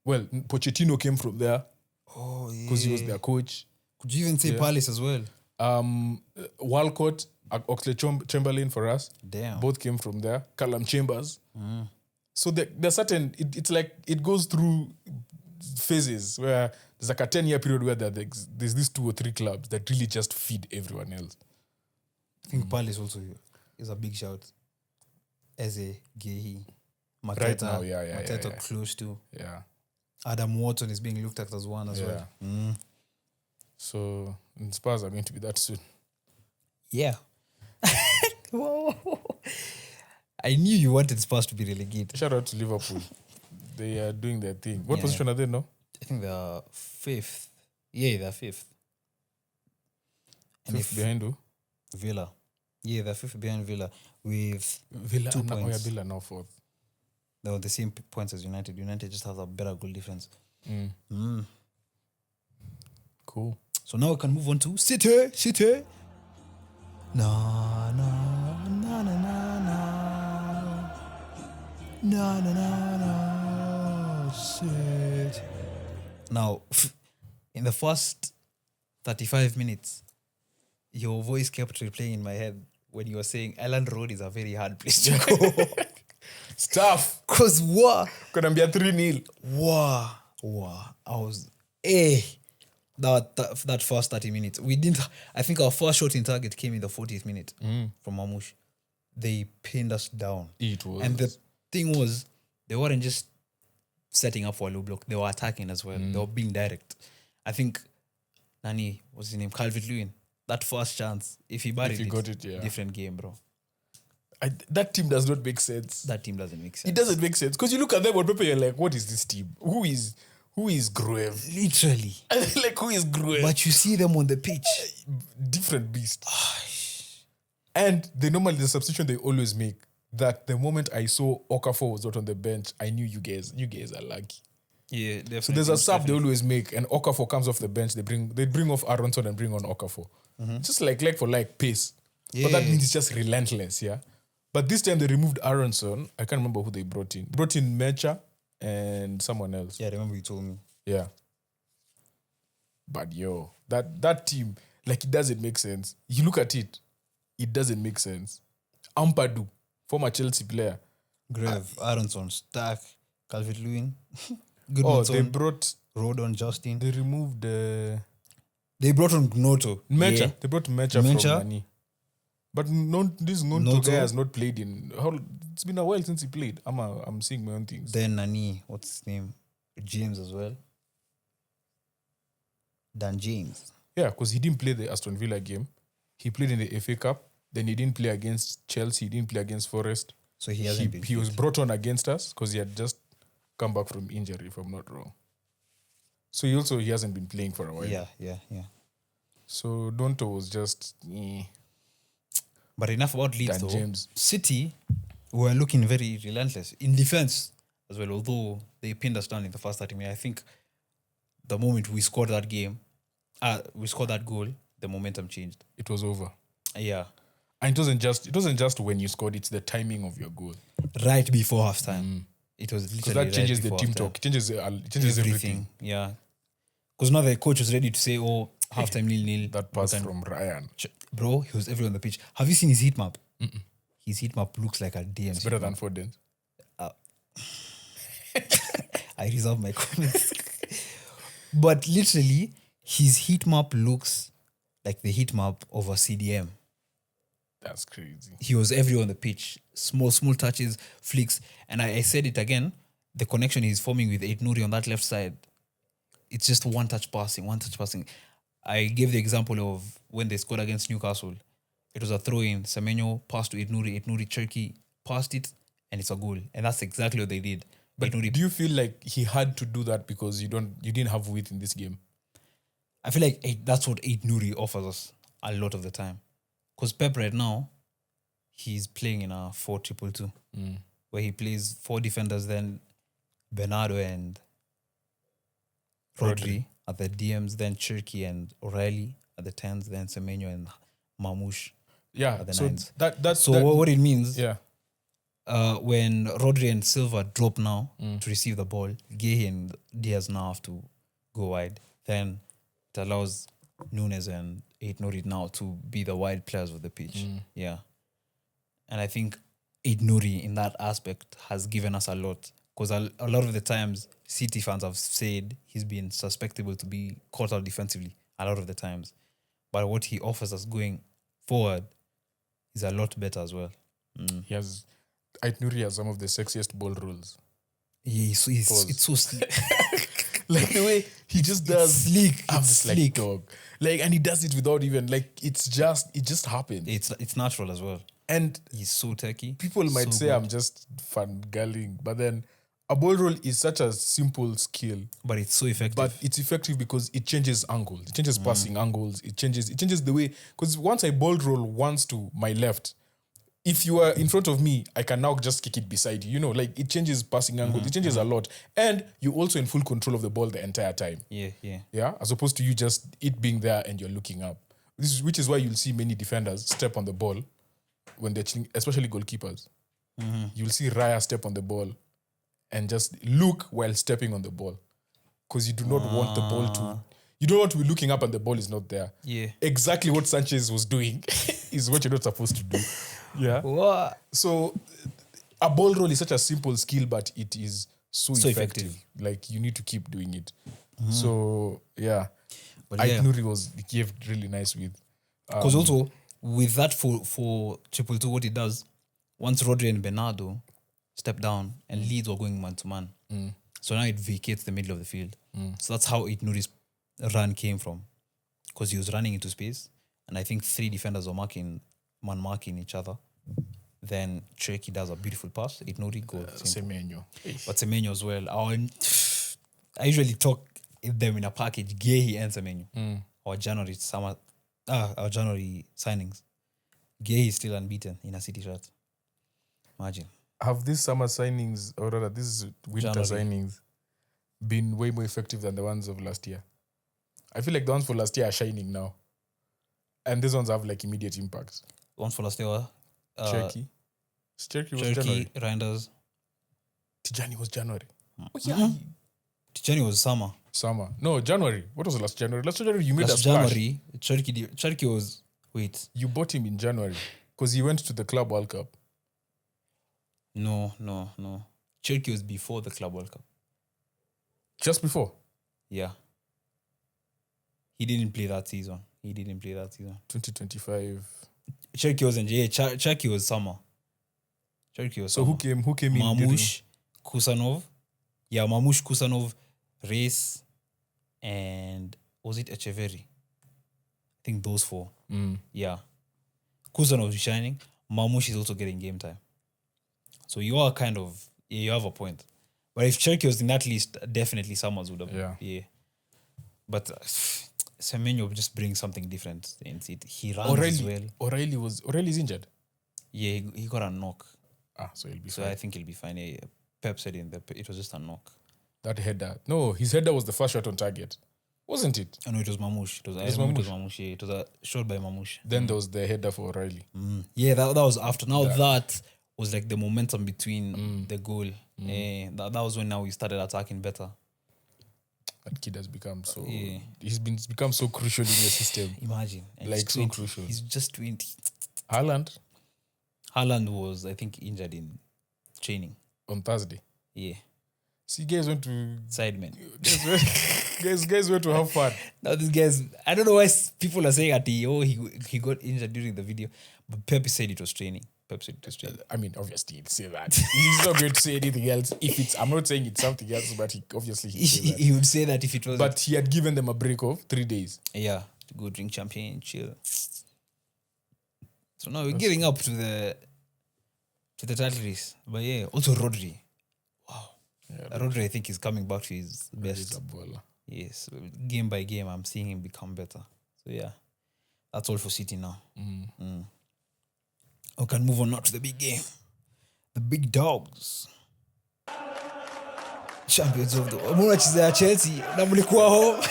Well, Pochettino came from there. Oh, yeah. Because he was their coach. Could you even say Palace as well? Walcott, Oxlade-Chamberlain for us. Damn. Both came from there. Callum Chambers. So there's certain, it's like it goes through phases where there's like a 10-year period where there's these 2 or 3 clubs that really just feed everyone else. I think Palace also is a big shout. Eze, Gehi, Mateta. Right now, Mateta close to. Yeah. Adam Wharton is being looked at as one as well. So Spurs are going to be that soon. Yeah. I knew you wanted Spurs to be relegated. Shout out to Liverpool. They are doing their thing. What position are they now? I think they're 5th. Yeah, they're 5th. And 5th behind who? Villa. Yeah, they're 5th behind Villa with Villa 2 points. Villa now 4th. They were the same points as United. United just has a better goal difference. Cool. So now we can move on to City. Na na na na na na na na na na. City. Now, in the first 35 minutes, your voice kept replaying in my head when you were saying Island Road is a very hard place to go. It's tough. Because what? Could be a 3-0. Wow. I was that first 30 minutes. We didn't. I think our first shot in target came in the 40th minute from Mamouche. They pinned us down. It was. And the thing was, they weren't just setting up for a low block. They were attacking as well. They were being direct. I think Nani, what's his name? Calvert-Lewin. That first chance, if he buried it, different game, bro. That team does not make sense. That team doesn't make sense. It doesn't make sense because you look at them on paper, you're like, what is this team? Who is Gruev? Literally. Like, who is Gruev? But you see them on the pitch. Different beast. And the substitution they always make, that the moment I saw Okafor was not on the bench, I knew you guys are lucky. Yeah, definitely. So there's a sub they always make, and Okafor comes off the bench. They bring off Aronson and bring on Okafor. Just like for pace. Yeah. But that means it's just relentless, yeah. But this time they removed Aronson. I can't remember who they brought in. Brought in Mecha and someone else. Yeah, I remember you told me. Yeah. But that team, like, it doesn't make sense. You look at it, it doesn't make sense. Ampadu, former Chelsea player. Grave, Aronson, Stark, Calvert-Lewin. They brought Rodon, Justin. They removed They brought on Gnoto. Mecha. Yeah. They brought Mecha from Mani. But this Gnonto guy has not played in. It's been a while since he played. I'm seeing my own things. Then Nani, what's his name? James as well. Dan James. Yeah, because he didn't play the Aston Villa game. He played in the FA Cup. Then he didn't play against Chelsea. He didn't play against Forest. So he hasn't been. He was brought on against us because he had just come back from injury, if I'm not wrong. So he hasn't been playing for a while. Yeah. So Donto was just. But enough about Leeds, though. James. City were looking very relentless in defense as well. Although they pinned us down in the first 30 minutes, I think the moment we scored that goal, the momentum changed. It was over. Yeah. And it wasn't just when you scored, it's the timing of your goal. Right before halftime. It was literally because that changes right the team halftime. talk. It changes everything. Yeah. Because now the coach was ready to say, halftime 0-0. That pass from Ryan. Bro, he was everywhere on the pitch. Have you seen his heat map? His heat map looks like a DMC. It's better than Foden's. I reserve my comments. But literally, his heat map looks like the heat map of a CDM. That's crazy. He was everywhere on the pitch. Small touches, flicks. And I said it again, the connection he's forming with Ait Nouri on that left side, it's just one touch passing. I gave the example of when they scored against Newcastle. It was a throw-in. Semenyo passed to Ait Nouri, Cherki passed it, and it's a goal. And that's exactly what they did. But Ait Nouri, do you feel like he had to do that because you didn't have width in this game? I feel like that's what Ait Nouri offers us a lot of the time. Because Pep right now, he's playing in a 4-2-2, where he plays 4 defenders, then Bernardo and Rodri at the DMs, then Cherki and O'Reilly at the 10s, then Semenyo and Mamouche at the 9s. What it means, when Rodri and Silva drop now to receive the ball, Guehi and Diaz now have to go wide. Then it allows Nunes and Ait Nouri now to be the wide players of the pitch. Yeah. And I think Ait Nouri in that aspect has given us a lot. Because a lot of the times, City fans have said he's been susceptible to be caught out defensively a lot of the times. But what he offers us going forward is a lot better as well. Ait Nouri has some of the sexiest ball rolls. Yeah, it's so sleek. Like the way he just does. Sleek. I'm It's just sleek. like, dog. Like, and he does it without even, like, it just happens. It's natural as well. And He's so techy. people might say I'm just fangirling, but then a ball roll is such a simple skill. But it's so effective. But it's effective because it changes angles. It changes passing angles. It changes the way. Because once I ball roll once to my left, if you are in front of me, I can now just kick it beside you. You know, like it changes passing angles. It changes a lot. And you're also in full control of the ball the entire time. Yeah. As opposed to you just it being there and you're looking up. Which is why you'll see many defenders step on the ball when they're chilling, especially goalkeepers. You'll see Raya step on the ball and just look while stepping on the ball. Because you do not want the ball to... You don't want to be looking up and the ball is not there. Yeah. Exactly what Sanchez was doing is what you're not supposed to do. Yeah. What? So a ball roll is such a simple skill, but it is so effective. Like you need to keep doing it. So yeah. But Ait Nouri gave really nice with. Because also with that for 2-2, what it does, once Rodri and Bernardo step down and Leeds were going man to man, so now it vacates the middle of the field. So that's how Ait Nouri's run came from, because he was running into space, and I think 3 defenders were marking each other. Then Cherki does a beautiful pass. Ait Nouri goes. Semenyo. But Semenyo as well. I usually talk them in a package, Guehi and Semenyo. Our January signings. Guehi is still unbeaten in a City shirt. Imagine. Have these summer signings, or rather these winter signings, been way more effective than the ones of last year? I feel like the ones for last year are shining now. And these ones have like immediate impact. The ones for last year were Cherki was January. Reinders. Tijani was January. Tijani was summer. No, January. What was the last January? Last January you made a splash. January, Cherki was... Wait. You bought him in January because he went to the Club World Cup. No. Cherki was before the Club World Cup. Just before? Yeah. He didn't play that season. 2025. Cherki wasn't. Yeah, Cherki was summer. So who came in? Mamouche, Kusanov. Yeah, Mamouche, Kusanov, Reis, and was it Echeverri? I think those 4. Yeah. Kusanov is shining. Mamouche is also getting game time. So you are kind of... Yeah, you have a point. But if Cherki was in that list, definitely Summers would have... Yeah. But Semenyo just brings something different in it. He runs as well. O'Reilly's injured? Yeah, he got a knock. So he'll be So fine. I think he'll be fine. Yeah, Pep said it was just a knock. That header. No, his header was the first shot on target. Wasn't it? No, it was Mamouche. It was Mamouche. Yeah, it was a shot by Mamouche. Then there was the header for O'Reilly. Yeah, that was after. Now that was like the momentum between the goal. That was when now we started attacking better. That kid has become so... Yeah. He's become so crucial in your system. Imagine. And like so crucial. He's just 20. Haaland was, I think, injured in training. On Thursday? Yeah. See, guys went to Sidemen. guys went to have fun. Now these guys, I don't know why people are saying that he got injured during the video, but Pep said it was training. I mean, obviously, he'd say that. He's not going to say anything else. I'm not saying it's something else, but he'd say that. He would say that if it was. But he had given them a break of 3 days. Yeah, to go drink champagne, chill. So now we're getting up to the title race. But yeah, also Rodri. Wow. Yeah, Rodri, I think, is coming back to his best. Yes, game by game, I'm seeing him become better. So yeah, that's all for City now. We can move on now to the big game. The big dogs. Champions of the world. Muna Chelsea. Na mlikuwa home.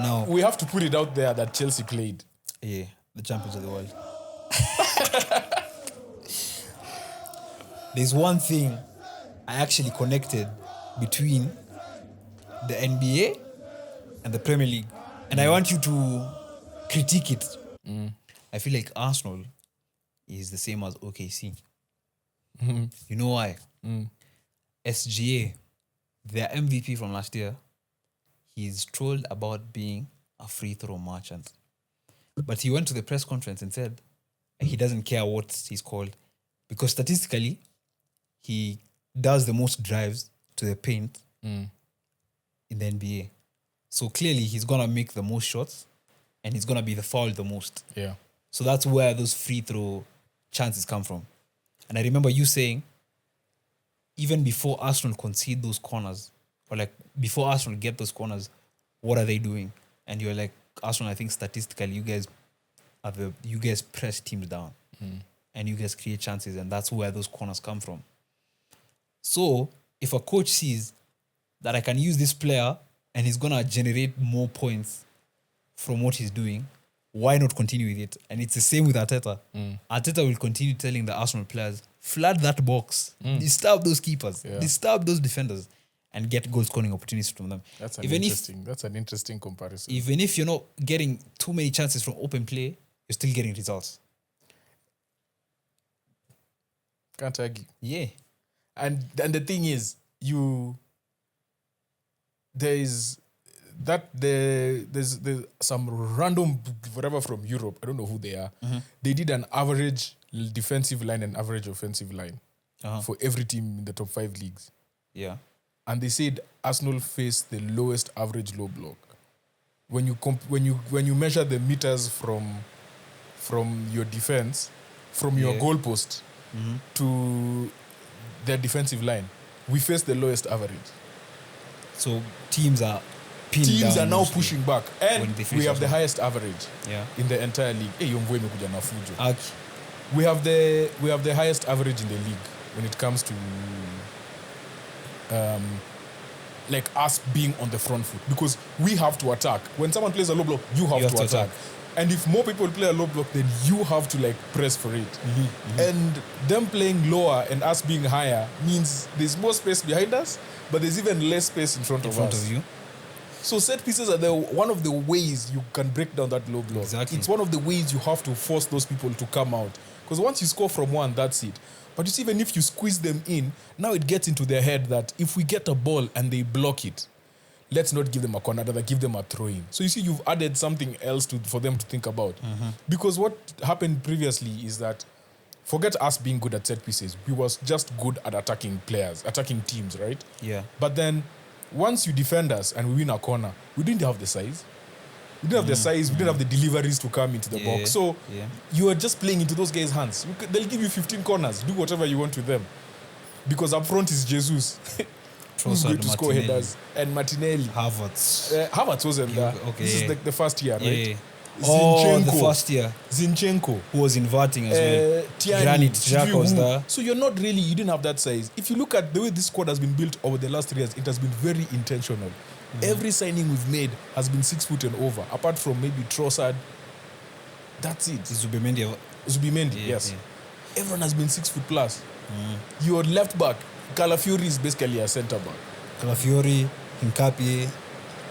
No. We have to put it out there that Chelsea played. Yeah, the champions of the world. There's one thing I actually connected between the NBA and the Premier League. And I want you to critique it. I feel like Arsenal is the same as OKC. You know why? SGA, their MVP from last year, he's trolled about being a free throw merchant. But he went to the press conference and said he doesn't care what he's called because statistically, he does the most drives to the paint in the NBA. So clearly, he's going to make the most shots and he's going to be the foul the most. Yeah. So that's where those free throw chances come from. And I remember you saying, even before Arsenal concede those corners, or like before Arsenal get those corners, what are they doing? And you're like, Arsenal, I think statistically, you guys press teams down and you guys create chances, and that's where those corners come from. So if a coach sees that I can use this player and he's gonna generate more points from what he's doing, why not continue with it? And it's the same with Arteta. Arteta will continue telling the Arsenal players, flood that box, disturb those keepers, disturb those defenders, and get goal scoring opportunities from them. That's an interesting comparison. Even if you're not getting too many chances from open play, you're still getting results. Can't argue. Yeah. And the thing is, there's some random whatever from Europe, I don't know who they are. They did an average defensive line and average offensive line for every team in the top 5 leagues. Yeah. And they said Arsenal faced the lowest average low block. When you measure the meters from your defense, from your goalpost to their defensive line, we faced the lowest average. So teams are now pushing back, and we have the highest average in the entire league. We have the highest average in the league when it comes to like us being on the front foot, because we have to attack. When someone plays a low block, you have to attack. And if more people play a low block, then you have to like press for it. And them playing lower and us being higher means there's more space behind us, but there's even less space in front of us. So set pieces are one of the ways you can break down that low block. Exactly. It's one of the ways you have to force those people to come out. Because once you score from one, that's it. But you see, even if you squeeze them in, now it gets into their head that if we get a ball and they block it, let's not give them a corner, rather give them a throw-in. So you see, you've added something else for them to think about. Because what happened previously is that, forget us being good at set pieces, we was just good at attacking teams, right? Yeah. But then, once you defend us and we win a corner, we didn't have the size. We didn't have the size, we didn't have the deliveries to come into the box. So you are just playing into those guys' hands. They'll give you 15 corners, do whatever you want with them. Because up front is Jesus. Who's going to score headers? And Martinelli. Havertz wasn't there. Okay, this is like the first year, right? Yeah. The first year. Zinchenko. Who was inverting as well. Tiani. Xhaka was there. So you didn't have that size. If you look at the way this squad has been built over the last 3 years, it has been very intentional. Every signing we've made has been 6 foot and over, apart from maybe Trossard. That's it. Zubimendi, yes. Yeah. Everyone has been 6 foot plus. Your left back, Calafiori, is basically a centre back. Calafiori, Hincapié.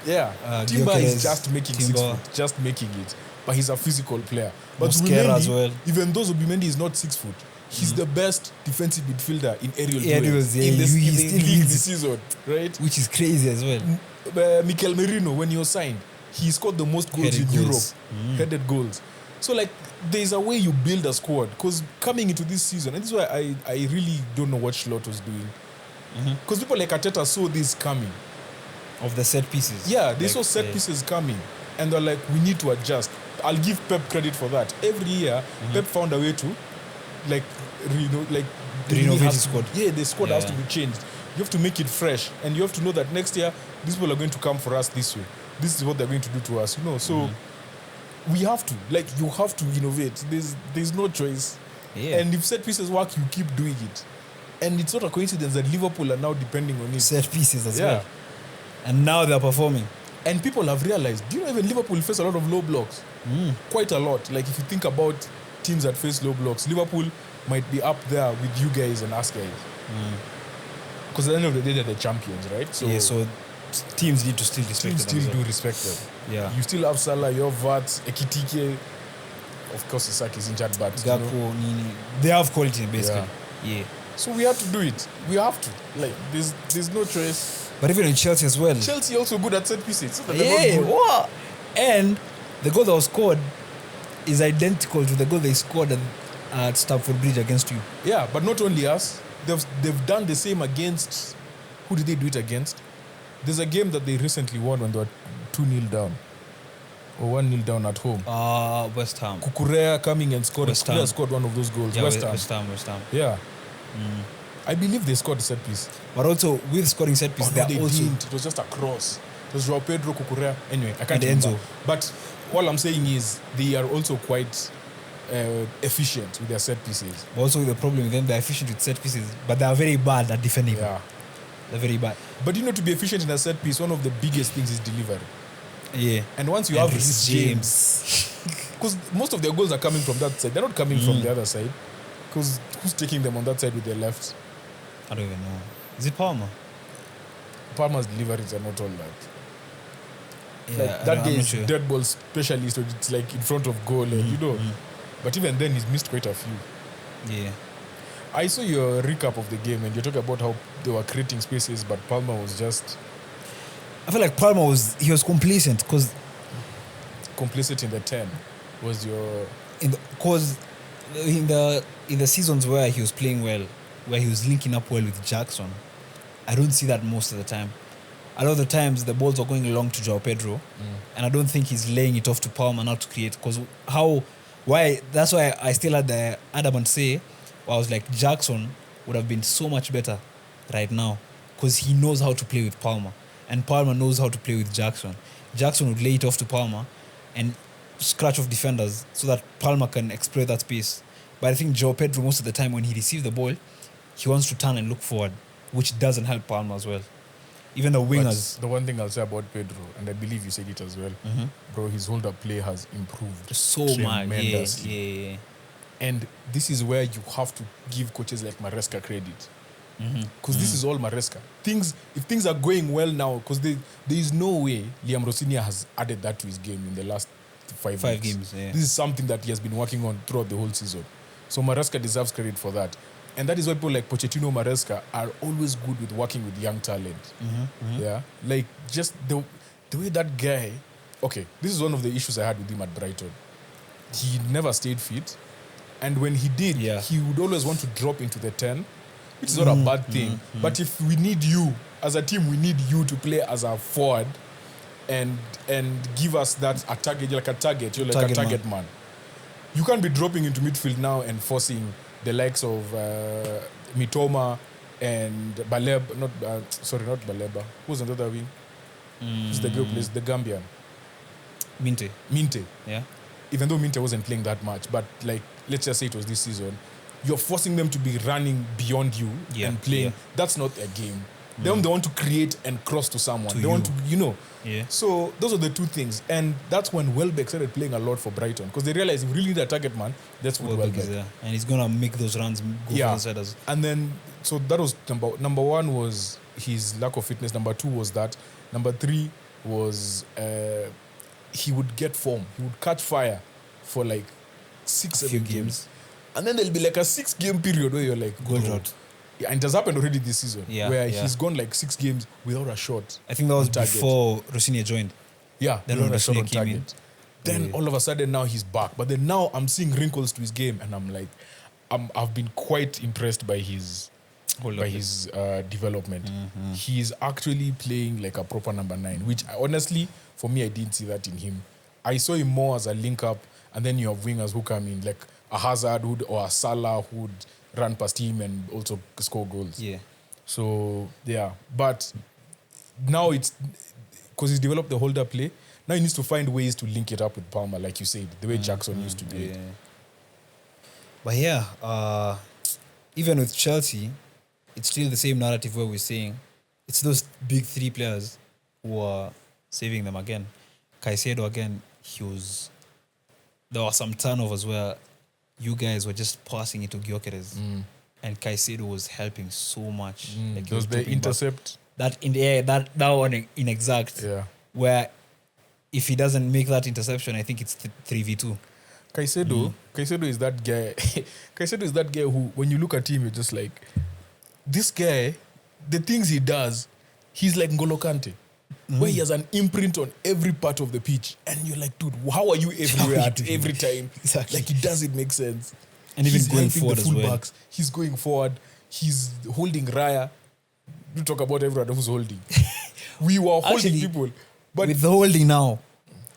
Yeah. Timber is just making 6 foot, just making it. But he's a physical player. But Mosquera as well. Even though Zubimendi is not 6 foot, He's the best defensive midfielder in aerial Aerials, duels yeah, in he the still league leads. this season, right? Which is crazy as well. Mikel Merino, when he was signed, he scored the most goals Headed in goals. Europe. Headed goals. So, like, there's a way you build a squad. Because coming into this season, and this is why I really don't know what Schlott was doing. Because people like Arteta saw this coming. Of the set pieces. Yeah, they saw set pieces coming. And they're like, we need to adjust. I'll give Pep credit for that. Every year, Pep found a way to, like, Renovate his squad. Yeah, the squad has to be changed. You have to make it fresh. And you have to know that next year, these people are going to come for us this way. This is what they're going to do to us, you know. So we have to. Like, you have to innovate. There's no choice. Yeah. And if set pieces work, you keep doing it. And it's not a coincidence that Liverpool are now depending on it. Set pieces as well. And now they're performing. And people have realized, do you know even Liverpool face a lot of low blocks? Quite a lot. Like, if you think about teams that face low blocks, Liverpool might be up there with you guys and us guys. Because at the end of the day, they're the champions, right? So teams need to still respect teams them. still do respect them. Yeah. You still have Salah, you have Vats, Ekitike. Of course, Isak is injured, but you know. Gakpo, Nini. They have quality, basically. Yeah. So we have to do it. We have to. Like, there's no choice. But even in Chelsea as well. Chelsea also good at set pieces. So Yeah, what? And the goal that was scored is identical to the goal they scored at Stamford Bridge against you. Yeah, but not only us. They've done the same against... Who did they do it against? There's a game that they recently won when they were 2-0 down. Or 1-0 down at home. West Ham. Kukurea coming and scored. West Ham. Kukurea scored one of those goals. Yeah, West Ham. West Ham. Yeah. I believe they scored a set piece. But also, with scoring set piece, No, they're they also... didn't. It was just a cross. It was Joao Pedro, Kukurea. Anyway, I can't And remember. Enzo. But all I'm saying is they are also quite efficient with their set pieces. But also the problem with them, they're efficient with set pieces, but they are very bad at defending. Yeah. They're very bad. But you know, to be efficient in a set piece, one of the biggest things is delivery. Yeah. And once you And have Reece James, because most of their goals are coming from that side. They're not coming from the other side. Because who's taking them on that side with their left? I don't even know. Is it Palmer? Palmer's deliveries are not all that. Yeah, Like, that guy I'm not is sure. dead ball specialist, so it's like in front of goal, and you know. But even then, he's missed quite a few. Yeah. I saw your recap of the game, and you're talking about how they were creating spaces, but Palmer was just I feel like Palmer was complacent because complicit in the 10. Was your in the seasons where he was playing well, where he was linking up well with Jackson, I don't see that most of the time. A lot of the times the balls are going long to Joao Pedro, and I don't think he's laying it off to Palmer now to create. Because that's why I still had the adamant say, I was like, Jackson would have been so much better right now because he knows how to play with Palmer, and Palmer knows how to play with Jackson. Jackson would lay it off to Palmer and scratch off defenders so that Palmer can exploit that space. But I think Joao Pedro, most of the time when he receives the ball, he wants to turn and look forward, which doesn't help Palmer as well. Even the wingers. But the one thing I'll say about Pedro, and I believe you said it as well, bro, his hold-up play has improved So much. tremendously. Yeah. And this is where you have to give coaches like Maresca credit. Because this is all Maresca. If things are going well now, because there is no way Liam Rossinia has added that to his game in the last 5 weeks. games, yeah. This is something that he has been working on throughout the whole season. So Maresca deserves credit for that. And that is why people like Pochettino, Maresca are always good with working with young talent. Yeah, like just the way that guy. Okay, this is one of the issues I had with him at Brighton. He never stayed fit, and when he did, he would always want to drop into the 10, which is not a bad thing. But if we need you as a team, we need you to play as a forward and give us that a target. You're like a target. You're like a target man. You can't be dropping into midfield now and forcing the likes of Mitoma and Baleba. Not Baleba. Who's on the other wing? Who's the girl who plays the Gambian? Minte. Yeah. Even though Minte wasn't playing that much, but like let's just say it was this season, you're forcing them to be running beyond you and playing. Yeah. That's not a game. They want to create and cross to someone. They want to, Yeah. So those are the two things. And that's when Welbeck started playing a lot for Brighton. Because they realized if we really need a target man, that's what Welbeck Welbeck. is there. And he's going to make those runs go for the siders. And then, so that was number one was his lack of fitness. Number two was that. Number three was he would get form. He would catch fire for like 6-7 games. And then there'll be like a 6-game period where you're like, Goal bro. drought. Yeah, and it has happened already this season, Yeah, where yeah. he's gone like 6 games without a shot. I think that was on target. before Rosinha joined. Yeah, Then without when a shot Rosinha on came in. target. Then all of a sudden now he's back. But then now I'm seeing wrinkles to his game, and I'm like, I've been quite impressed by his development. He's actually playing like a proper number 9, which honestly, for me, I didn't see that in him. I saw him more as a link-up, and then you have wingers who come in, like a Hazard or a Salah who would run past him and also score goals. Yeah. So, yeah. But now it's... Because he's developed the holder play, now he needs to find ways to link it up with Palmer, like you said, the way Jackson used to do it. But yeah, even with Chelsea, it's still the same narrative where we're saying it's those big 3 players who are saving them again. Caicedo again, there were some turnovers where you guys were just passing it to Gyökeres, and Caicedo was helping so much. Like he Those the dropping back. intercept. That in the air, that one inexact. Yeah. Where if he doesn't make that interception, I think it's 3v2. Caicedo is that guy. Caicedo is that guy who, when you look at him, you're just like, this guy, the things he does, he's like N'Golo Kante, where he has an imprint on every part of the pitch. And you're like, dude, how are you everywhere at every time? Exactly. Like, he does it make sense. And even He's going helping forward the as well. fullbacks. He's going forward. He's holding Raya. You talk about everyone who's holding. We were holding Actually, people. But with the holding now,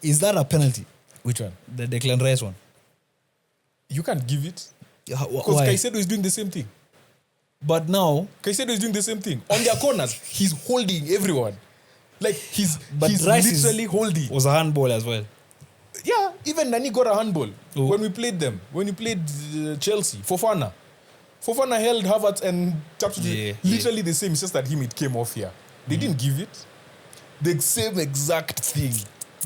is that a penalty? which one? The Declan Rice one. You can't give it. Because Because Caicedo is doing the same thing. But now, Caicedo is doing the same thing. On their corners, he's holding everyone. Like, he's Rice literally holding. was a handball as well. Yeah, even Nani got a handball Oh. when we played them. When we played Chelsea. Fofana held Havertz and tapped it. Literally the same. It's just that it came off here. They didn't give it. The same exact thing.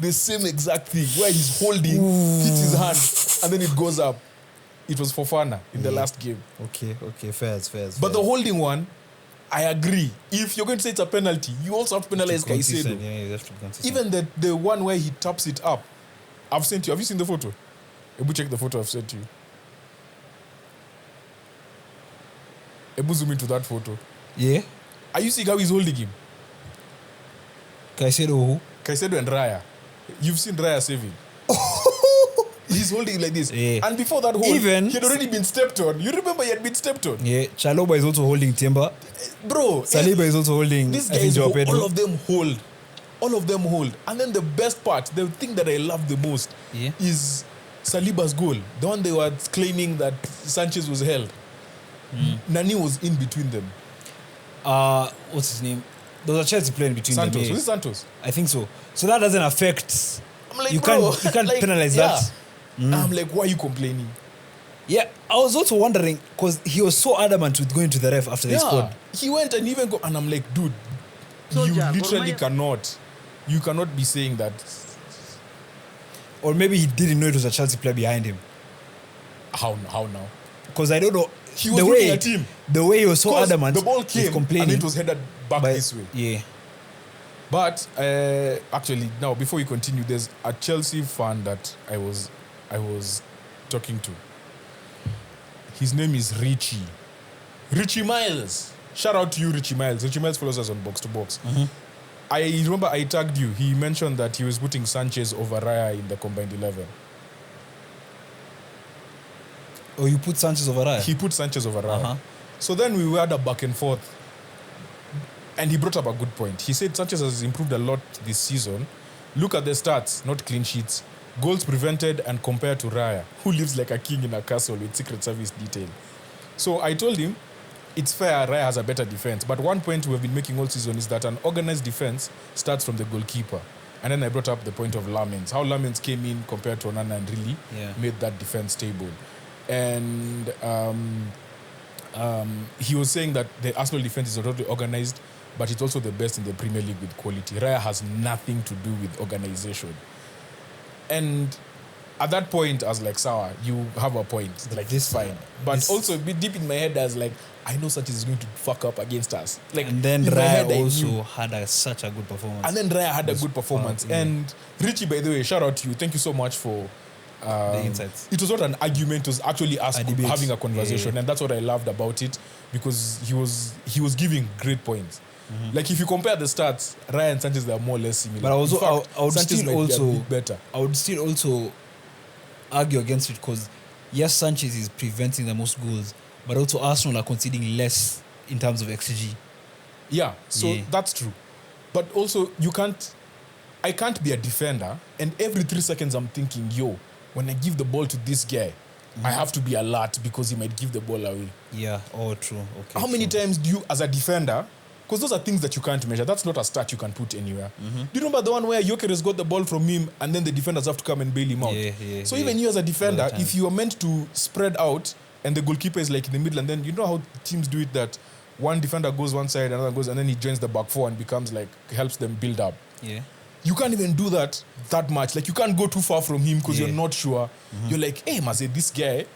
The same exact thing. Where he's holding, hits his hand, and then it goes up. It was Fofana in the last game. Okay, fair. But the holding one, I agree. If you're going to say it's a penalty, you also have to penalize Caicedo. Yeah, you have to be consistent. Even the one where he taps it up, I've sent you. Have you seen the photo? Ebu, check the photo I've sent you. Ebu, zoom into that photo. Yeah. Are you seeing how he's holding him? Caicedo who? Caicedo and Raya. You've seen Raya saving. He's holding it like this. Yeah. And before that hold, Even- he had already been stepped on. You remember he had been stepped on? Yeah. Chaloba is also holding Timber. Bro, Saliba is also holding. these I think guys, Joao Pedro. all of them hold. All of them hold. And then the best part, the thing that I love the most Yeah. is Saliba's goal. The one they were claiming that Sanchez was held. Nani was in between them. What's his name? There was a Chelsea playing between Santos. them. Yeah. Was it Santos? I think so. So that doesn't affect. I'm like, You bro, can't like, penalize yeah. that. I'm like, why are you complaining? Yeah, I was also wondering because he was so adamant with going to the ref after they scored. He went and even go, and I'm like, dude, you literally cannot. You cannot be saying that. Or maybe he didn't know it was a Chelsea player behind him. How now? Because I don't know. He was looking at him. The way he was so 'Cause adamant. the ball with came complaining. and it was headed back But- this way. Yeah. But actually, now before we continue, there's a Chelsea fan that I was talking to. His name is Richie. Richie Miles. Shout out to you, Richie Miles. Richie Miles follows us on Box2Box. I remember I tagged you. He mentioned that he was putting Sanchez over Raya in the combined 11. Or you put Sanchez over Raya. He put Sanchez over Raya. So then we had a back and forth. And he brought up a good point. He said Sanchez has improved a lot this season. Look at the stats, not clean sheets. Goals prevented and compared to Raya, who lives like a king in a castle with Secret Service detail. So I told him, it's fair Raya has a better defense. But one point we've been making all season is that an organized defense starts from the goalkeeper. And then I brought up the point of Lamine. How Lamine came in compared to Onana and really made that defense stable. And he was saying that the Arsenal defense is already organized, but it's also the best in the Premier League with quality. Raya has nothing to do with organization. And at that point, I was like, Sawa, you have a point. Like, this fine. But also, a bit deep in my head, I was like, I know Sanchez is going to fuck up against us. Like, and then in my head, Raya I also knew. had such a good performance. And then Raya had a good performance. And Richie, by the way, shout out to you. Thank you so much for The insights. It was not an argument, it was actually us A debate. having a conversation. Yeah. And that's what I loved about it, because he was giving great points. Like if you compare the stats, Ryan Sanchez, they are more or less similar. But also, In fact, I would Sanchez still might be a also bit better. I would still also argue against it, because yes, Sanchez is preventing the most goals, but also Arsenal are conceding less in terms of XG. Yeah, so Yeah. that's true. But also, I can't be a defender, and every 3 seconds I'm thinking, yo, when I give the ball to this guy, I have to be alert because he might give the ball away. Yeah. Oh, true. Okay. How many true. times do you, as a defender, because those are things that you can't measure. That's not a stat you can put anywhere. Do you remember the one where Gyökeres got the ball from him and then the defenders have to come and bail him out? Yeah, So yeah. even you as a defender, Other times. if you are meant to spread out and the goalkeeper is like in the middle, and then you know how teams do it, that one defender goes one side, another goes, and then he joins the back four and becomes like, helps them build up. Yeah. You can't even do that much. Like you can't go too far from him because Yeah. you're not sure. You're like, hey, Maze, this guy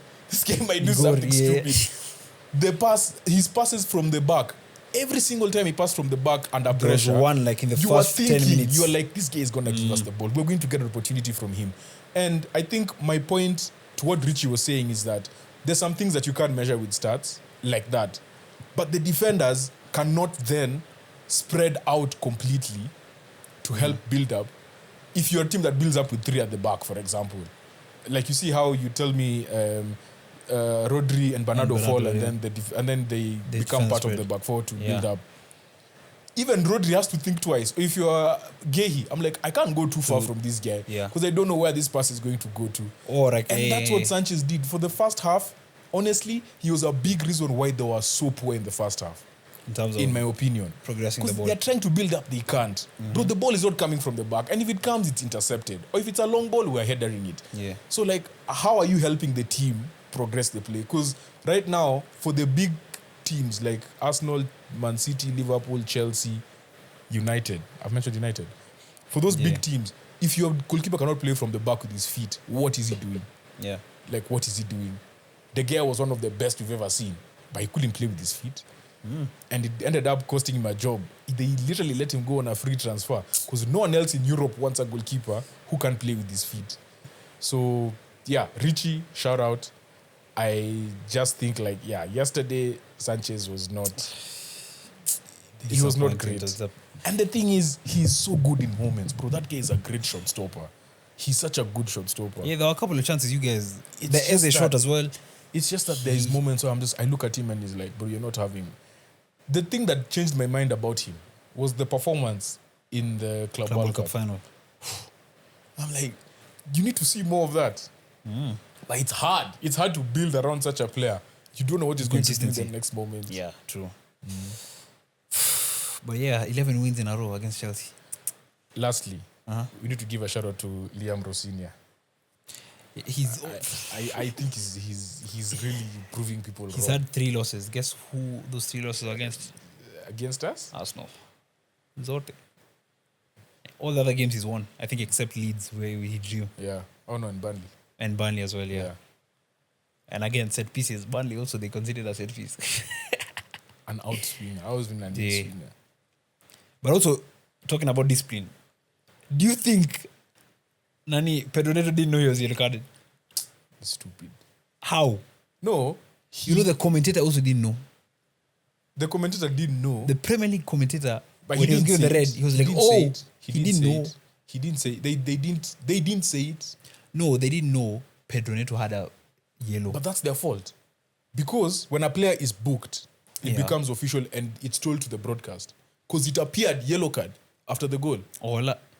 might do Go, something yeah. stupid. His passes from the back. Every single time he passed from the back under There was pressure, one like in the you first are 10 thinking, minutes. you're like, this guy is gonna give us the ball. We're going to get an opportunity from him. And I think my point to what Richie was saying is that there's some things that you can't measure with stats like that. But the defenders cannot then spread out completely to help build up. If you're a team that builds up with 3 at the back, for example, like you see how you tell me Rodri and Bernardo fall, Bernardo, and then they become defense part of spread. the back four to Yeah. build up. Even Rodri has to think twice. If you're Gehi, I'm like, I can't go too far from this guy Yeah. because I don't know where this pass is going to go to. Or like, And that's what Sanchez did for the first half. Honestly, he was a big reason why they were so poor in the first half, in terms of in my opinion. progressing the Because ball. they're trying to build up, they can't. Bro, the ball is not coming from the back. And if it comes, it's intercepted. Or if it's a long ball, we're headering it. Yeah. So, like, how are you helping the team progress the play? Because right now, for the big teams like Arsenal, Man City, Liverpool, Chelsea, United. I've mentioned United. For those Yeah. big teams, if your goalkeeper cannot play from the back with his feet, what is he doing? Yeah. Like, what is he doing? The guy was one of the best we've ever seen, but he couldn't play with his feet. And it ended up costing him a job. They literally let him go on a free transfer because no one else in Europe wants a goalkeeper who can play with his feet. So, yeah, Richie, shout out. I just think, like, yeah, yesterday, Sanchez was not... He was not Disappointing. great. And the thing is, he's so good in moments, bro. That guy is a great shot stopper. He's such a good shot stopper. Yeah, there were a couple of chances you guys. It's The just Eze shot that- as well. It's just that there is moments where I look at him and he's like, bro, you're not having... The thing that changed my mind about him was the performance in the Club Club World World Cup Cup. final. I'm like, you need to see more of that. But it's hard. It's hard to build around such a player. You don't know what he's going to do in the Consistency. next moment. Yeah, true. But yeah, 11 wins in a row against Chelsea. Lastly, we need to give a shout out to Liam Rosinia. He's I think he's really proving people he's wrong. had 3 losses. Guess who those 3 losses were against? Against us? Arsenal. Zorte. All the other games he's won, I think, except Leeds, where he drew, Yeah. Oh no, in Burnley. and Burnley as well. Yeah. And again, set pieces. Burnley also they considered a set piece. An out swinger. I was been an Yeah. out swinger. But also talking about discipline, do you think Pedro Neto didn't know he was yellow carded? Stupid. How? No. You know the commentator also didn't know. The commentator didn't know. The Premier League commentator, But when he was didn't given the say red, it. he was like, didn't say "Oh, it. he didn't say know." it. He didn't say it. They didn't say it. No, they didn't know Pedro Neto had a yellow. But that's their fault. Because when a player is booked, it Yeah. becomes official and it's told to the broadcast. Because it appeared yellow card after the goal.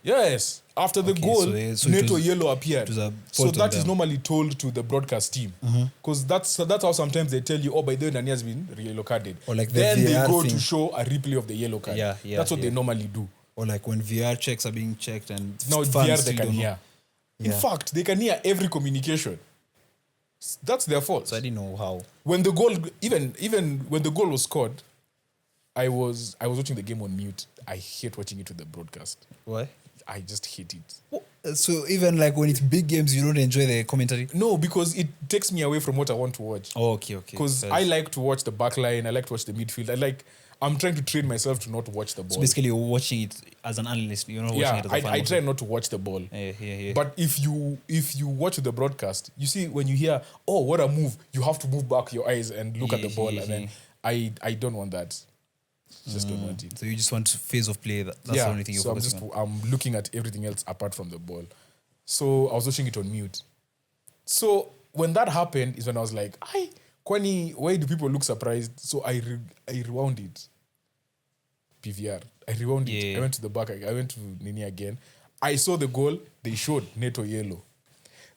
Yes. After the Okay, goal, so it Neto was- yellow appeared. it was a So fault on that is them. normally told to the broadcast team. Because that's how sometimes they tell you, oh, by the way, Nani has been yellow carded. Or like the then they VAR go thing. to show a replay of the yellow card. Yeah, That's what yeah. they normally do. Or like when VR checks are being checked and Now fans VR they still can don't know. hear. In Yeah. fact, they can hear every communication. That's their fault. So I didn't know how. When the goal, even when the goal was scored, I was watching the game on mute. I hate watching it with the broadcast. Why? I just hate it. So even like when it's big games, you don't enjoy the commentary? No, because it takes me away from what I want to watch. Oh, okay. Because I like to watch the back line. I like to watch the midfield. I'm trying to train myself to not watch the ball. So basically, you're watching it as an analyst. You're not watching it as a fan. I try not to watch the ball. Yeah. But if you watch the broadcast, you see when you hear, oh, what a move, you have to move back your eyes and look at the ball. And then I don't want that. Just don't want it. So you just want phase of play. That's the only thing you're focusing on. I'm looking at everything else apart from the ball. So I was watching it on mute. So when that happened is when I was like, Kwani, why do people look surprised? So I rewound it. PVR. I rewound it. I went to the back. I went to Nini again. I saw the goal. They showed Neto yellow.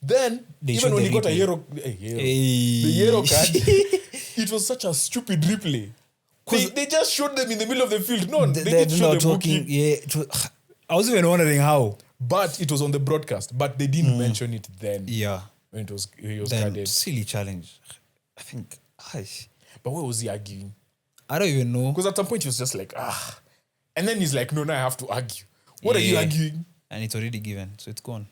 Then, even when he got the yellow card, it was such a stupid replay. They just showed them in the middle of the field. No, they didn't show them talking. I was even wondering how. But it was on the broadcast. But they didn't mention it then. Yeah. When it was carded. Silly challenge. I think. But what was he arguing? I don't even know. Because at some point he was just like, And then he's like, no, now I have to argue. What are you arguing? And it's already given. So it's gone.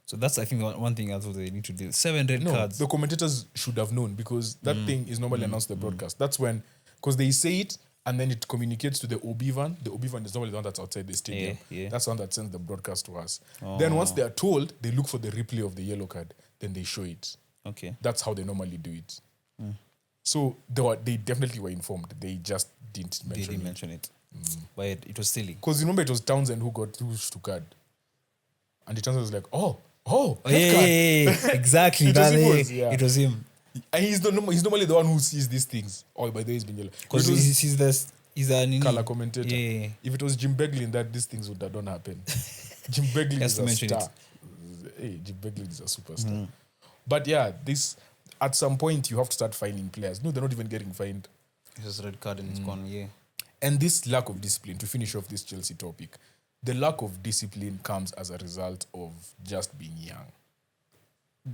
So that's, I think, one thing I thought they need to do. 7 red cards. The commentators should have known because that thing is normally announced in the broadcast. That's when, because they say it and then it communicates to the OB van. The OB van is normally the one that's outside the stadium. Yeah. That's the one that sends the broadcast to us. Then once they are told, they look for the replay of the yellow card. Then they show it. Okay. That's how they normally do it. So they definitely were informed. They just didn't mention it. But it was silly. Because remember it was Townsend who got pushed to card. And the Townsend was like, yeah. Exactly. It was him. And he's normally the one who sees these things. Oh, by the way, he's been yellow. Because he sees this. He's a color commentator. Yeah. If it was Jim Beglin, that these things would have don't happen. Jim Beglin is a star. Hey, Jim Beglin is a superstar. But yeah, this at some point you have to start finding players. No, they're not even getting fined. It's just a red card and it's gone. Yeah. And this lack of discipline, to finish off this Chelsea topic, the lack of discipline comes as a result of just being young.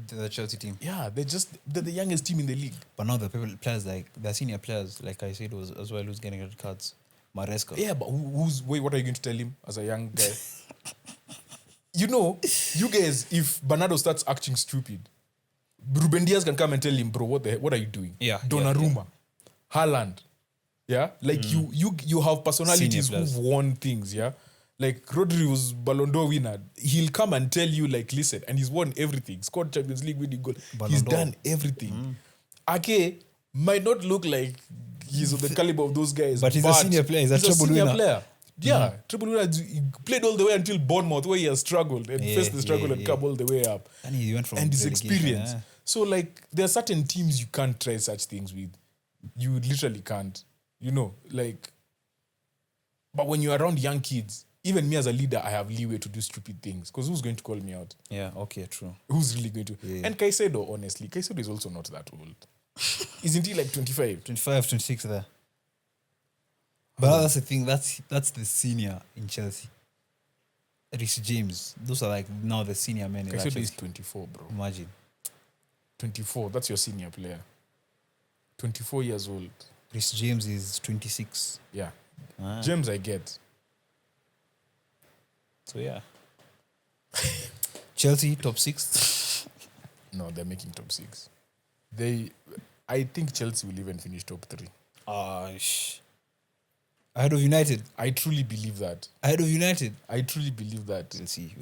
The Chelsea team. Yeah, they're the youngest team in the league. But now the players, like the senior players, like I said, was as well who's getting red cards. Maresca. Yeah, but what are you going to tell him as a young guy? You guys, if Bernardo starts acting stupid, Ruben Diaz can come and tell him, bro, what are you doing? Yeah. Donnarumma, Haaland. Yeah? Like you have personalities who've won things, yeah? Like Rodri was Ballon d'Or winner. He'll come and tell you, like, listen, and he's won everything. Scored Champions League winning goal. He's done everything. Ake might not look like he's of the caliber of those guys. But he's a senior player. He's a treble winner. Player. Yeah, treble winner. He played all the way until Bournemouth, where he has struggled and faced the struggle and come all the way up. And he went from his experience. Yeah. So, like, there are certain teams you can't try such things with. You literally can't. But when you're around young kids, even me as a leader, I have leeway to do stupid things. Because who's going to call me out? Yeah, okay, true. Who's really going to? Yeah. And Caicedo, honestly, Caicedo is also not that old. Isn't he like 25? 25, 26 there. But that's the thing, that's the senior in Chelsea. Reece James. Those are like now the senior men in Caicedo is 24, bro. Imagine. 24, that's your senior player. 24 years old. Reece James is 26. Yeah. James, I get. So, yeah. Chelsea, top 6? No, they're making top 6. I think Chelsea will even finish top 3. Ahead of United? I truly believe that. Ahead of United? I truly believe that. We'll see.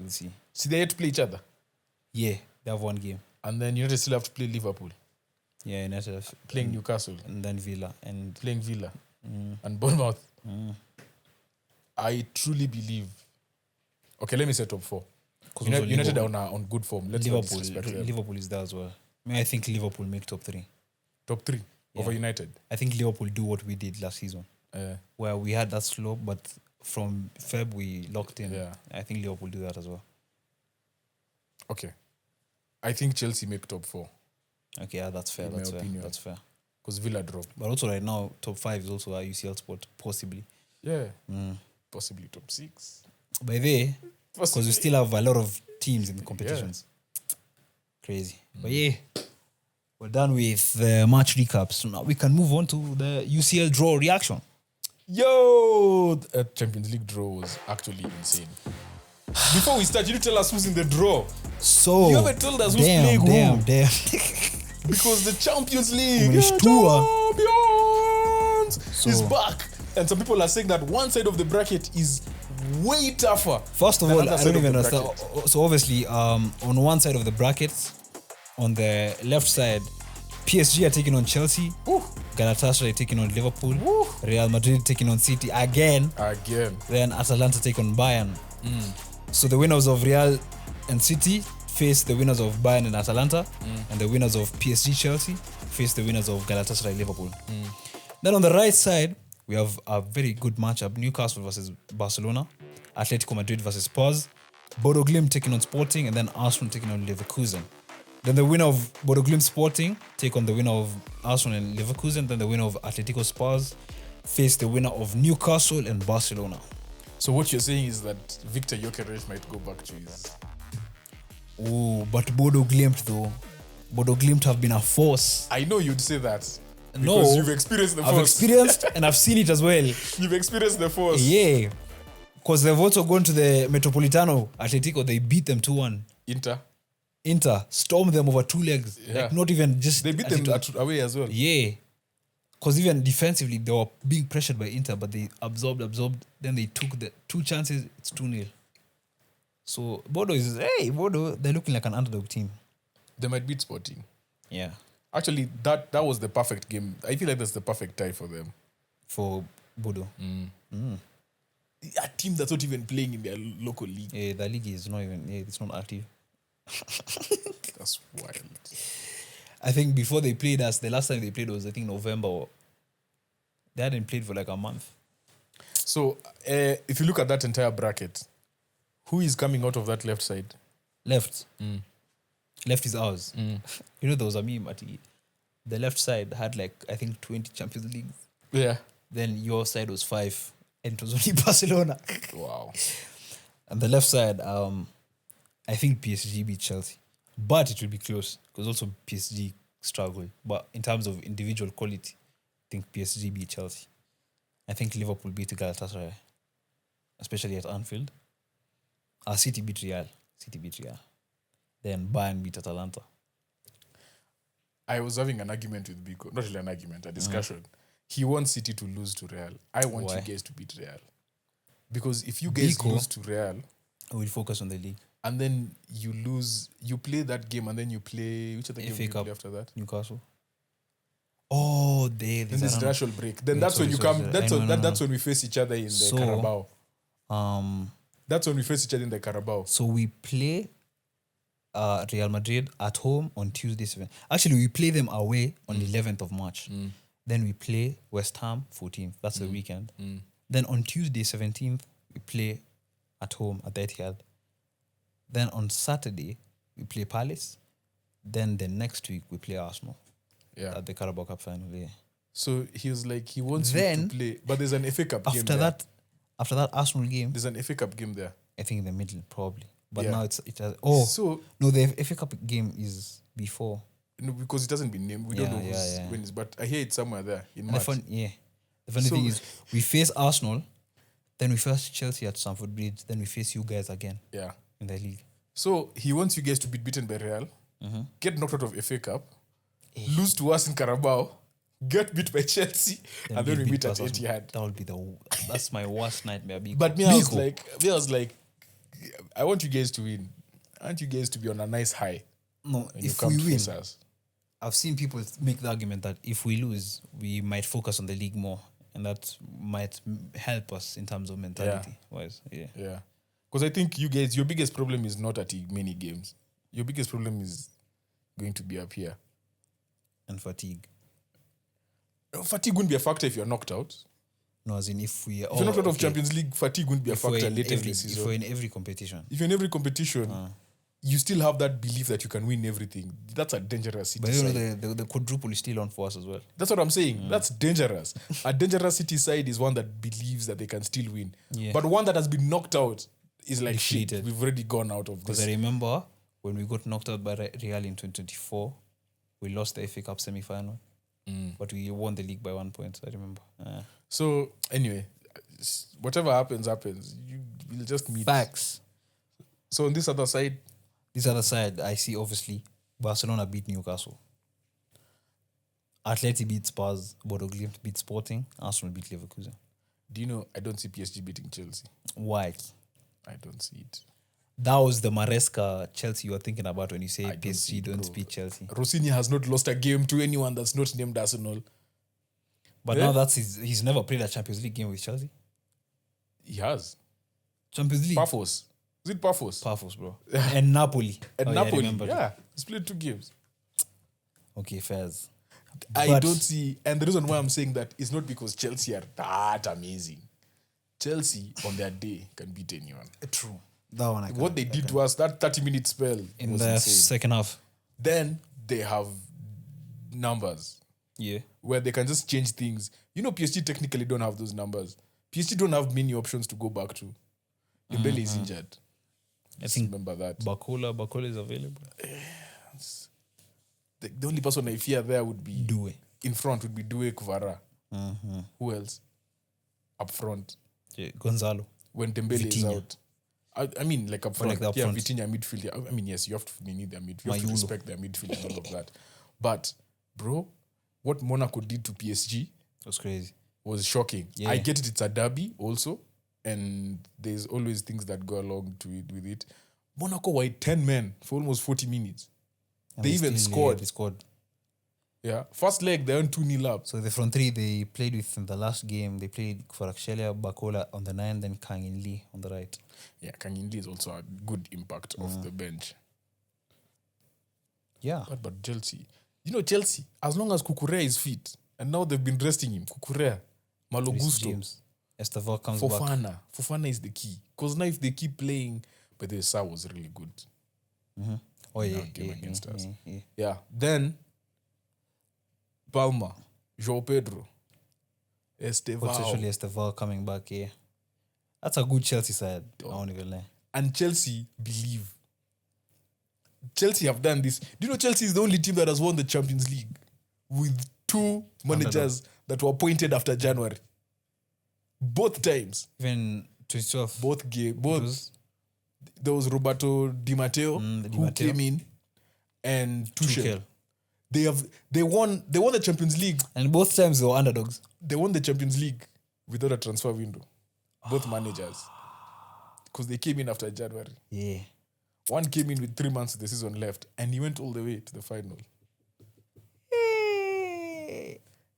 See, they had to play each other. Yeah, they have one game. And then United still have to play Liverpool. Yeah, United have playing Newcastle. And then Villa. And playing Villa. And Bournemouth. I truly believe. Okay, let me say top 4. United are on good form. Liverpool is there as well. I think Liverpool make top 3. Top 3 over United? I think Liverpool do what we did last season. Where we had that slope, but from Feb we locked in. Yeah. I think Liverpool do that as well. Okay. I think Chelsea make top 4. Okay, yeah, that's fair. That's fair. Because Villa dropped. But also right now, top 5 is also a UCL spot, possibly. Yeah. Possibly top 6. By the way, because we still have a lot of teams in the competitions. Yeah. Crazy. But yeah, we're done with the match recaps. So now we can move on to the UCL draw reaction. Yo! That Champions League draw was actually insane. Before we start, you need to tell us who's in the draw. So you haven't told us who's playing who. Damn. Because the Champions League Champions is back. And some people are saying that one side of the bracket is way tougher. First of than all, other I side don't of even the understand. bracket. So obviously, on one side of the bracket, on the left side, PSG are taking on Chelsea. Ooh. Galatasaray taking on Liverpool. Ooh. Real Madrid taking on City again. Then Atalanta take on Bayern. So the winners of Real and City face the winners of Bayern and Atalanta, and the winners of PSG Chelsea face the winners of Galatasaray Liverpool. Then on the right side, we have a very good matchup: Newcastle versus Barcelona, Atletico Madrid versus Spurs, Bodo Glimt taking on Sporting, and then Arsenal taking on Leverkusen. Then the winner of Bodo Glimt Sporting take on the winner of Arsenal and Leverkusen. Then the winner of Atletico Spurs face the winner of Newcastle and Barcelona. So what you're saying is that Victor Gyökeres might go back to his... Oh, but Bodo Glimt though. Bodo Glimt have been a force. I know you'd say that. No, Because you've experienced the force. I've experienced and I've seen it as well. You've experienced the force. Yeah. Because they've also gone to the Metropolitano Atletico. They beat them 2-1. Inter stormed them over 2 legs. Yeah. Like not even just... They beat them away as well. Yeah. Because even defensively, they were being pressured by Inter, but they absorbed. Then they took the 2 chances. It's 2-0. So Bodo, they're looking like an underdog team. They might beat Sporting. Yeah. Actually, that was the perfect game. I feel like that's the perfect tie for them. For Bodo. A team that's not even playing in their local league. Yeah, the league is not even... Yeah, it's not active. That's wild. I think before they played us, the last time they played was, I think, November. They hadn't played for like a month. So, if you look at that entire bracket, who is coming out of that left side? Left. Left is ours. You know, there was a meme at the left side had like, I think, 20 Champions Leagues. Yeah. Then your side was 5. And it was only Barcelona. Wow. And the left side, I think PSG beat Chelsea. But it will be close. Because also PSG struggled. But in terms of individual quality, I think PSG beat Chelsea. I think Liverpool beat Galatasaray. Especially at Anfield. City beat Real. Then Bayern beat Atalanta. I was having an argument with Biko. Not really an argument, a discussion. He wants City to lose to Real. I want Why? you guys to beat Real. Because if you guys lose to Real... We'll focus on the league. And then you lose... You play that game and then you play... Which other game do you play after that? Newcastle. Oh, Then there's international break. Then that's when you come... That's when we face each other in the Carabao. That's when we face each other in the Carabao. So we play Real Madrid at home on Tuesday 7th. Actually, we play them away on 11th of March. Then we play West Ham 14th. That's the weekend. Then on Tuesday 17th, we play at home at the Etihad. Then on Saturday, we play Palace. Then the next week, we play Arsenal. Yeah. At the Carabao Cup final. Yeah. So he was like, he wants you to play. But there's an FA Cup game there. After that Arsenal game, there's an FA Cup game there. I think in the middle, probably. But Yeah. now it has... So no, the FA Cup game is before. no, because it hasn't been named. We don't know when it's, but I hear it's somewhere there in March. The funny thing is, we face Arsenal, then we face Chelsea at Stamford Bridge, then we face you guys again Yeah. in the league. So he wants you guys to be beaten by Real, get knocked out of FA Cup, lose to us in Carabao, get beat by Chelsea, and then we meet at Etihad. That would be that's my worst nightmare. But I was like, I want you guys to win. I want you guys to be on a nice high. No, when you if come we to win, face us. I've seen people make the argument that if we lose, we might focus on the league more, and that might help us in terms of mentality. Yeah. Because I think you guys, your biggest problem is not at many games. Your biggest problem is going to be up here. And fatigue. Fatigue wouldn't be a factor if you're knocked out. No, as in if we... If you're knocked out of Champions League, fatigue wouldn't be a factor later in the season. If we're in every competition. If you're in every competition, you still have that belief that you can win everything. That's a dangerous City But side. you know, the quadruple is still on for us as well. That's what I'm saying. That's dangerous. A dangerous City side is one that believes that they can still win. Yeah. But one that has been knocked out is like, shit, Defeated. we've already gone out of Because this. I remember when we got knocked out by Real in 2024, we lost the FA Cup semi-final. But we won the league by 1 point, I remember. So, anyway, whatever happens. We'll just meet. Facts. So, on this other side, I see obviously Barcelona beat Newcastle. Atleti beat Spurs. Bodo Glimt beat Sporting. Arsenal beat Leverkusen. Do you know, I don't see PSG beating Chelsea. Why? I don't see it. That was the Maresca Chelsea you were thinking about when you say I don't see PSG it, don't bro. beat Chelsea. Rossini has not lost a game to anyone that's not named Arsenal. But Yeah. now he's never played a Champions League game with Chelsea. He has. Champions League. Pafos. Is it Pafos? Pafos, bro. And Napoli. And Oh, yeah, I Napoli. remember. Yeah, he's played 2 games. Okay, fairs. I But- don't see, and the reason why I'm saying that is not because Chelsea are that amazing. Chelsea on their day can beat anyone. True. That one I What they did to us, that 30-minute spell in was the insane. second half. Then they have numbers Yeah. where they can just change things. You know, PSG technically don't have those numbers. PSG don't have many options to go back to. Dembele is injured. I think Remember that. Bakola is available. The only person I fear there would be Do it. in front would be Due Kvara. Who else? Up front. Yeah. Gonzalo. When Dembele is Vitinha. out. I mean, like up front. like up yeah, front. Vitinha midfield. Yeah. I mean, yes, you have to need their midfield. You have to Mayulo. respect their midfield and all of that. But, bro, what Monaco did to PSG That's crazy. was shocking. Yeah. I get it, it's a derby also, and there's always things that go along to it with it. Monaco were 10 men for almost 40 minutes. And They even scored. They scored. Yeah. First leg, they earned 2-0 up. So the front three they played with in the last game, they played Kvaratskhelia, Bakola on the 9, then Kang In Lee on the right. Yeah, Kang In Lee is also a good impact off the bench. Yeah. But Chelsea, you know, Chelsea, as long as Kukurea is fit, and now they've been resting him, Kukurea, Malo Reece Gusto, James. Estevao comes back. Fofana is the key. Because now if they keep playing, but the Sa was really good. Oh yeah, that game against us. Yeah. Yeah. Then Palma, João Pedro, Estevao, Potentially Estevao coming back, yeah. That's a good Chelsea side. I won't even lie. and Chelsea believe. Chelsea have done this. Do you know Chelsea is the only team that has won the Champions League with 2 managers that were appointed after January? Both times. Even 2012. Both. There was Roberto Di Matteo Di who Matteo. came in, and Tuchel. Tuchel. They won the Champions League. And both times they were underdogs. They won the Champions League without a transfer window. Both managers. Because they came in after January. Yeah. One came in with 3 months of the season left, and he went all the way to the final.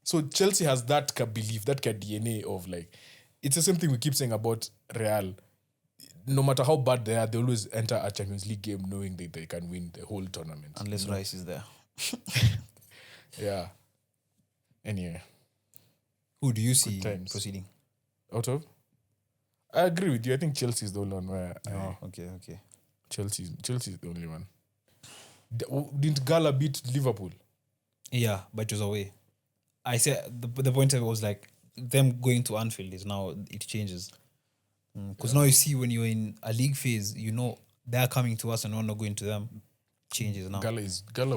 So Chelsea has that belief, that DNA of like, it's the same thing we keep saying about Real. No matter how bad they are, they always enter a Champions League game knowing that they can win the whole tournament. Unless Rice is there. Yeah. Anyway, Who do you see times. proceeding? out of? I agree with you. I think Chelsea is the only one where Oh, okay. Chelsea is the only one. Didn't Gala beat Liverpool? Yeah, but it was away. I said the point of it was like them going to Anfield is now it changes. Because now you see when you're in a league phase, you know they're coming to us and we're not going to them. Changes now. Gala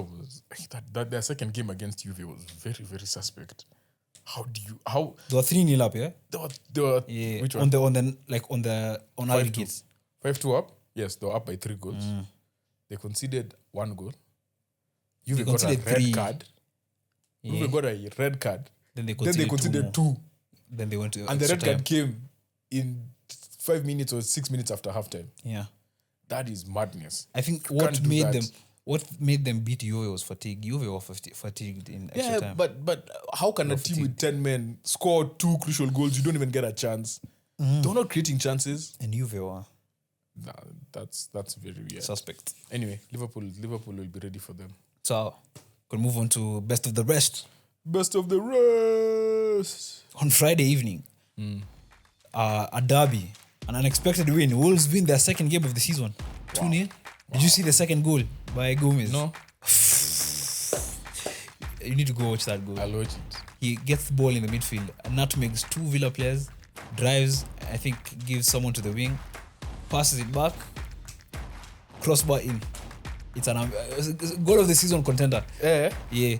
was that their second game against Juve was very, very suspect. They were 3-0 up, yeah? They were Yeah. which one? On aggregates. 5-2 up? Yes, they were up by 3 goals. They conceded 1 goal. Juve got a conceded red 3. card. Yeah. Juve got a red card. Then they Then they conceded 2. Then they went to And the extra red time. card came in 5 minutes or 6 minutes after halftime. Yeah. That is madness. I think You can't do that. what made them beat Juve was fatigue. Juve were fatigued in extra time. but how can a team with 10 men score 2 crucial goals? You don't even get a chance. They're not creating chances. And Juve were Nah, that's very weird. suspect. Anyway, Liverpool will be ready for them. So, can move on to best of the rest. Best of the rest. On Friday evening, a derby, an unexpected win. Wolves win their second game of the season. 2-0. Did you see the second goal by Gomez? No, You need to go watch that goal. I'll watch it. He gets the ball in the midfield, nutmegs 2 Villa players, drives, I think gives someone to the wing, passes it back, crossbar in. It's a goal of the season contender. Yeah.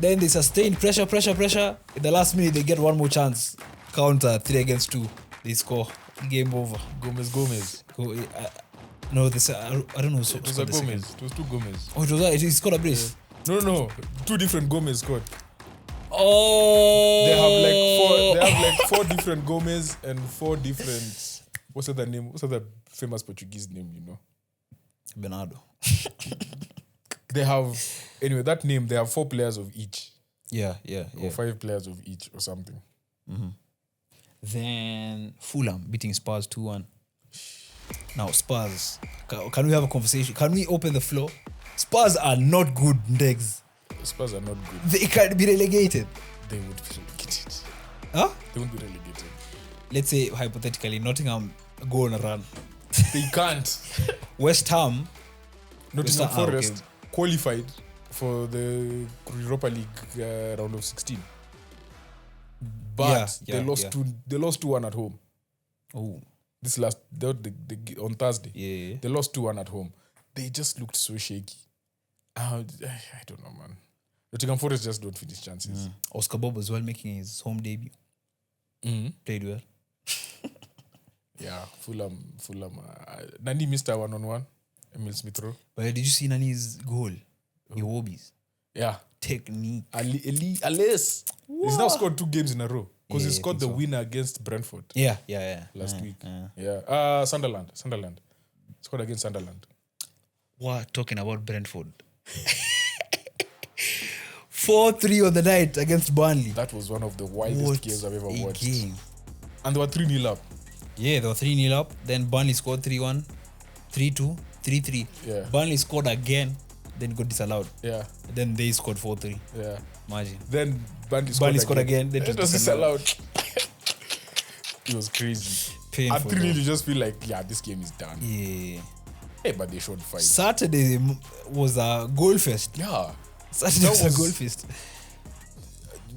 Then they sustain pressure. In the last minute, they get one more chance. Counter 3 against 2. They score. Game over. Gomez. Go, no, this I don't know. It was a Gomez. It was 2 Gomez. Oh, it was he scored a brace. No. 2 different Gomez scored. Oh, They have like 4 different Gomez and 4 different. What's the name? What's the famous Portuguese name? You know, Bernardo. they have anyway that name. They have 4 players of each, Yeah. or 5 players of each, or something. Then Fulham beating Spurs 2-1. Now Spurs, can we have a conversation? Can we open the floor? Spurs are not good, Ndegz. Spurs are not good. They can't be relegated. They would be relegated. Huh? They won't be relegated. Let's say hypothetically, Nottingham go on a run. They can't. West Ham, Nottingham Ham, Forest qualified for the Europa League round of 16, but they lost 2-1 at home. Oh, This last on Thursday, yeah. they lost 2-1 at home. They just looked so shaky. I don't know, man. Nottingham Forest just don't finish chances. Oscar Bob as well making his home debut. Played well. Yeah, Fulham. Nani missed a 1-on-1. Emil Smith-Rowe. But did you see Nani's goal? Iwobi's Yeah. technique. Alice. He's now scored 2 games in a row because he scored the winner against Brentford Yeah. last week. Sunderland. Scored against Sunderland. What talking about Brentford? 4-3 on the night against Burnley. That was one of the wildest games I've ever watched. Game. And they were 3-0 up. Yeah, they were 3-0 up. Then Burnley scored 3-1, 3-2, 3-3. Yeah. Burnley scored again, then got disallowed. Yeah. Then they scored 4-3. Yeah. Imagine. Then Burnley scored again. Then it was disallowed. It was crazy. Painful, At 3-0, you just feel like, yeah, this game is done. Yeah. Hey, but they showed fight. Saturday was a goal fest. Yeah. Saturday was a goal fest.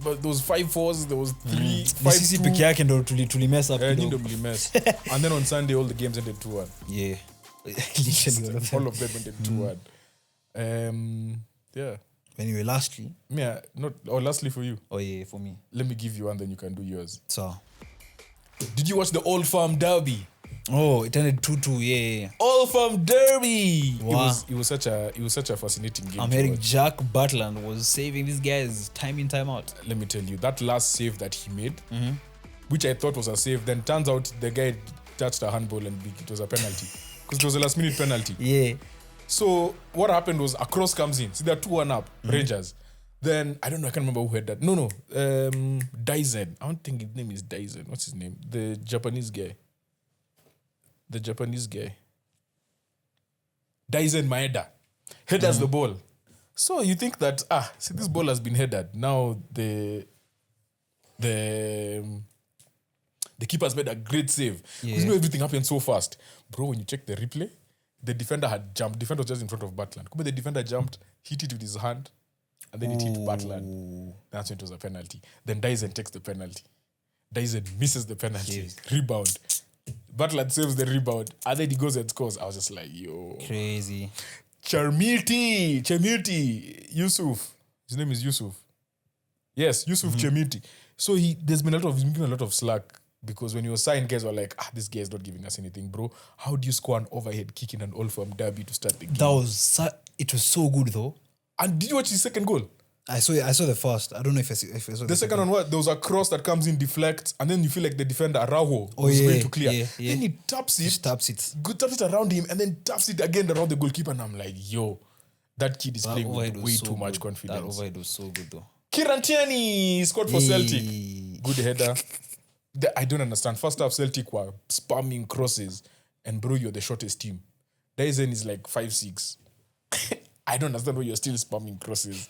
But those 5-4s, there was 3, Sisi 5-2. peke yake ndo tulimess up. Ndio mess. And then on Sunday, all the games ended 2-1. Yeah. Literally All of them ended 2-1. Yeah. Anyway, lastly. Lastly for you. Oh yeah, for me. Let me give you one, then you can do yours. So. Did you watch the Old Firm Derby? Oh, it ended 2-2. Yeah. Old Firm Derby. Wow. It was such a fascinating game. I'm hearing Jack Butland was saving these guys time in, time out. Let me tell you, that last save that he made, which I thought was a save, then turns out the guy touched a handball and it was a penalty. Because it was a last minute penalty. Yeah. So what happened was a cross comes in. See, they're 2-1 up, Rangers. Then, I don't know, I can't remember who had that. No. Dyson. I don't think his name is Dyson. What's his name? The Japanese guy. Dyson Maeda. Headers the ball. So you think that, this ball has been headed. Now the keeper's made a great save. Because everything happened so fast. Bro, when you check the replay, the defender had jumped. Defender was just in front of Butland. But the defender jumped, hit it with his hand, and then it hit Butland. That's when it was a penalty. Then Dyson takes the penalty. Dyson misses the penalty. Rebound. Butland saves the rebound. And then he goes and scores. I was just like, yo. Crazy. Chermiti. Yusuf. His name is Yusuf. Yes, Yusuf Chermiti. So there's been a lot of slack because when he was signed, guys were like, this guy is not giving us anything, bro. How do you score an overhead kick in an Old Firm derby to start the game? It was so good though. And did you watch his second goal? I saw the first. I don't know if I saw the second one. What? There was a cross that comes in, deflects, and then you feel like the defender Araujo was going to clear. Yeah. Then he taps it. Just taps it. Taps it around him, and then taps it again around the goalkeeper. And I'm like, yo, that kid is playing with way too much confidence. That overhead was so good though. Kieran Tierney scored for Celtic. Good header. I don't understand. First half, Celtic were spamming crosses, and bro, you're the shortest team. Dyson is like 5'6". I don't understand why you're still spamming crosses.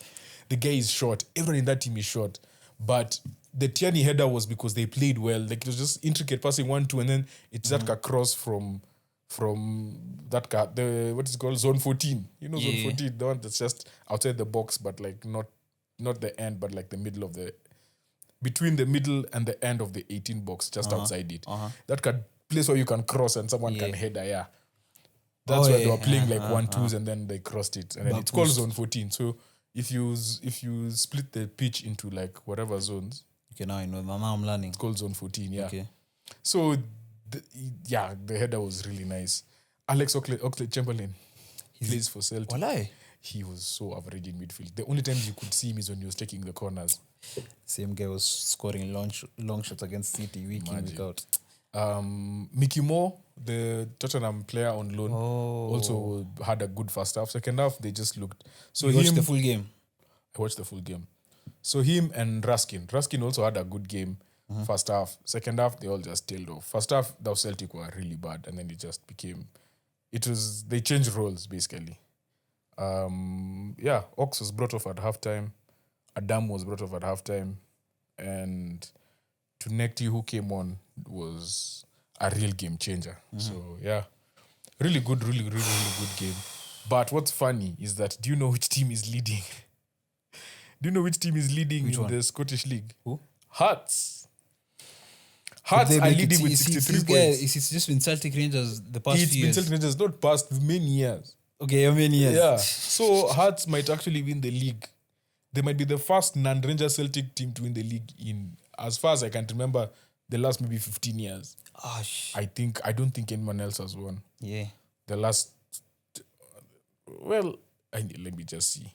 The guy is short. Everyone in that team is short. But the Tierney header was because they played well. Like it was just intricate passing 1-2, and then it's that cross from that car, what is it called? Zone 14. You know, Zone 14, the one that's just outside the box, but like not the end, but like the middle of between the middle and the end of the 18 box, just outside it. That place where you can cross and someone can header, That's where they were playing like 1-2s and then they crossed it. And then it's called Zone 14. So if you split the pitch into like whatever zones. Okay, now I know. Now I'm learning. It's called Zone 14, Okay. So, the header was really nice. Alex Oxlade-Chamberlain plays for Celtic. Walai. he was so average in midfield. The only times you could see him is when he was taking the corners. Same guy was scoring long shots against City week in, week out. Mickey Moore, the Tottenham player on loan, also had a good first half. Second half, they just looked. So You watched the full game? I watched the full game. So him and Ruskin also had a good game. First half. Second half, they all just tailed off. First half, the Celtic were really bad, and then it just became... They changed roles, basically. Ox was brought off at halftime. Adam was brought off at halftime. And Tunekti, who came on, was a real game changer. So, yeah. Really good game. But what's funny is that, do you know which team is leading? Do you know which team is leading in the Scottish League? Who? Hearts. Hearts are leading with 63 points. It's just been Celtic Rangers the past few years. It's been Celtic Rangers, not past many years. Okay, how many years? Yeah. So Hearts might actually win the league. They might be the first non-Ranger Celtic team to win the league in, as far as I can remember, the last maybe 15 years. I don't think anyone else has won. Yeah. The last... Well, let me just see.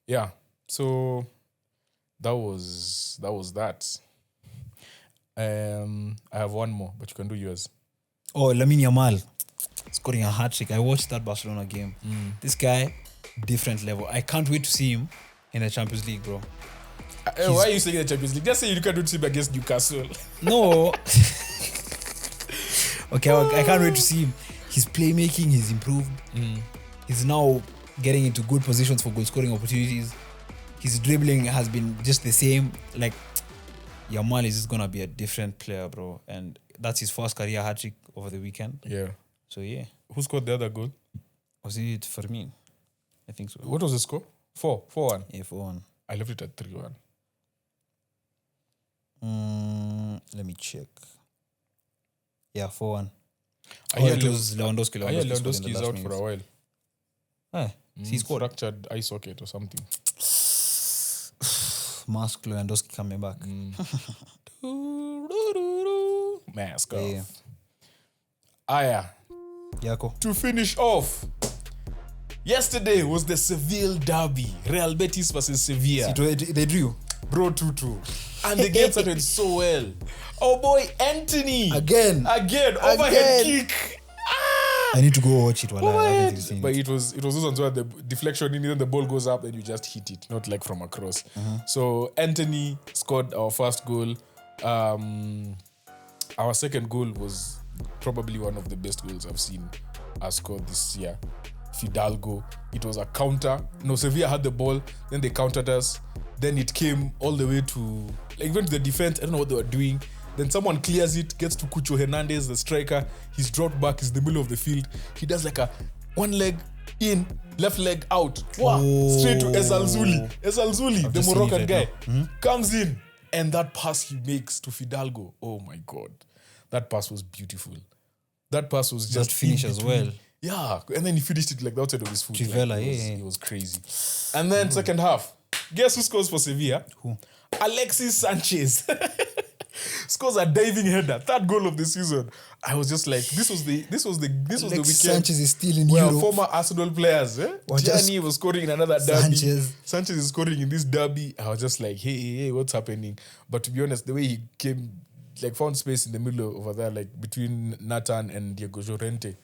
Yeah. So that was that. I have one more, but you can do yours. Oh, Lamine Yamal scoring a hat-trick. I watched that Barcelona game. This guy, different level. I can't wait to see him in the Champions League, bro. Why are you saying the Champions League? Just say you can't wait to see him against Newcastle. No. Okay, I can't wait to see him. His playmaking, he's improved. He's now getting into good positions for goal-scoring opportunities. His dribbling has been just the same. Like, Yamal is just going to be a different player, bro. And that's his first career hat-trick over the weekend. Yeah. So, yeah. Who scored the other goal? Was it for me? I think so. What was the score? 4-1. Yeah, 4-1. I left it at 3-1. Let me check. Yeah, 4-1. It was Lewandowski. Lewandowski is out for a while. He scored. Fractured eye socket or something. Mask Lewandowski coming back. Mask Yeah. off. Aya. Yako. To finish off, yesterday was the Seville derby. Real Betis versus Sevilla. They drew. Bro, 2-2. And the game started so well. Oh boy, Anthony. Again. Overhead kick. I need to go watch it. But it was those ones where the deflection in, then the ball goes up and you just hit it, not like from across. So Anthony scored our first goal. Our second goal was probably one of the best goals I've seen us scored this year. Fidalgo. It was a counter. No, Sevilla had the ball, then they countered us. Then it came all the way to, like, went to the defense. I don't know what they were doing. Then someone clears it, gets to Cucho Hernandez, the striker. He's dropped back, he's in the middle of the field. He does like a one leg in, left leg out. Wow. Straight to Esal Zuli, the Moroccan guy. Comes in, and that pass he makes to Fidalgo. Oh my God. That pass was beautiful. That pass was just... That finish as well. Yeah, and then he finished it like the outside of his foot. Trivela, It was crazy. And then second half, guess who scores for Sevilla? Who? Alexis Sanchez. Scores a diving header, third goal of the season. I was just like, this was the weekend. Sanchez is still in Well, Europe. former Arsenal players, Gianni was scoring in another derby. Sanchez is scoring in this derby. I was just like, hey, what's happening? But to be honest, the way he came, like, found space in the middle over there, like between Nathan and Diego Llorente,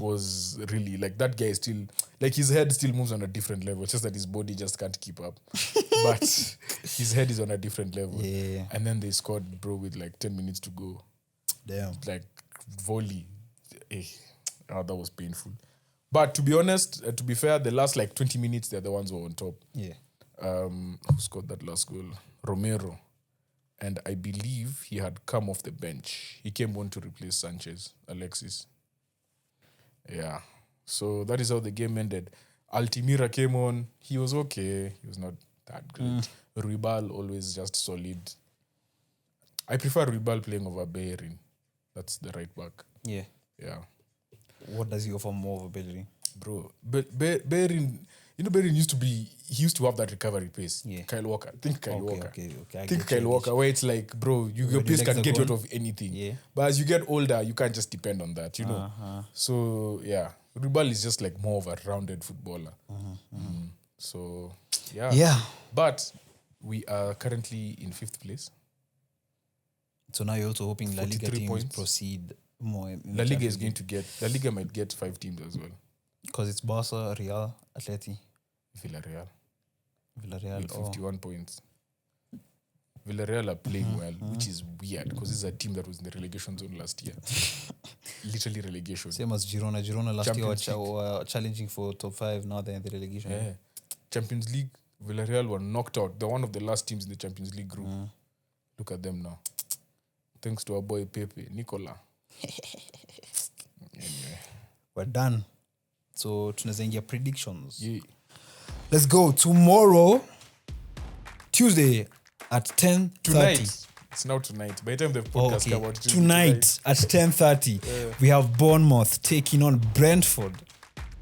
was really, like, that guy is still, like, his head still moves on a different level. It's just that his body just can't keep up. But his head is on a different level. Yeah. And then they scored, bro, with like 10 minutes to go. Damn. Like, volley. That was painful. But to be honest, to be fair, the last like 20 minutes, they're the ones who were on top. Yeah. Who scored that last goal? Romero. And I believe he had come off the bench. He came on to replace Sanchez, Alexis. Yeah. So that is how the game ended. Altimira came on. He was okay. He was not that great. Ruibal, always just solid. I prefer Ruibal playing over Bellerin. That's the right back. Yeah. Yeah. What does he offer more over Bellerin? Bro, Bellerin, Bellerin used to have that recovery pace. Yeah. Kyle Walker. Think Kyle Walker. Okay. Think Kyle Walker, where it's like, bro, your pace can get you out of anything. Yeah. But as you get older, you can't just depend on that, you know. So, yeah. Rubal is just like more of a rounded footballer. So, yeah. Yeah. But we are currently in 5th place. So now you're also hoping La Liga 43 teams points. proceed more. in La the Liga is Champions going to get... La Liga might get 5 teams as well. because it's Barca, Real, Atleti, Villarreal Villarreal. with 51 points. Villarreal are playing well, which is weird because this is a team that was in the relegation zone last year. Literally relegation. Same as Girona. Girona last year Champions League. were challenging for top 5. Now they're in the relegation. Yeah. Champions League, Villarreal were knocked out. They're one of the last teams in the Champions League group. Look at them now. Thanks to our boy Pepe, Nicola. Anyway. We're done. So tunaweza ingia predictions. Yeah. Let's go. Tomorrow, Tuesday at 10:30. Tonight. It's now tonight. By the time the podcast come out, it will be Tonight at 10:30, we have Bournemouth taking on Brentford.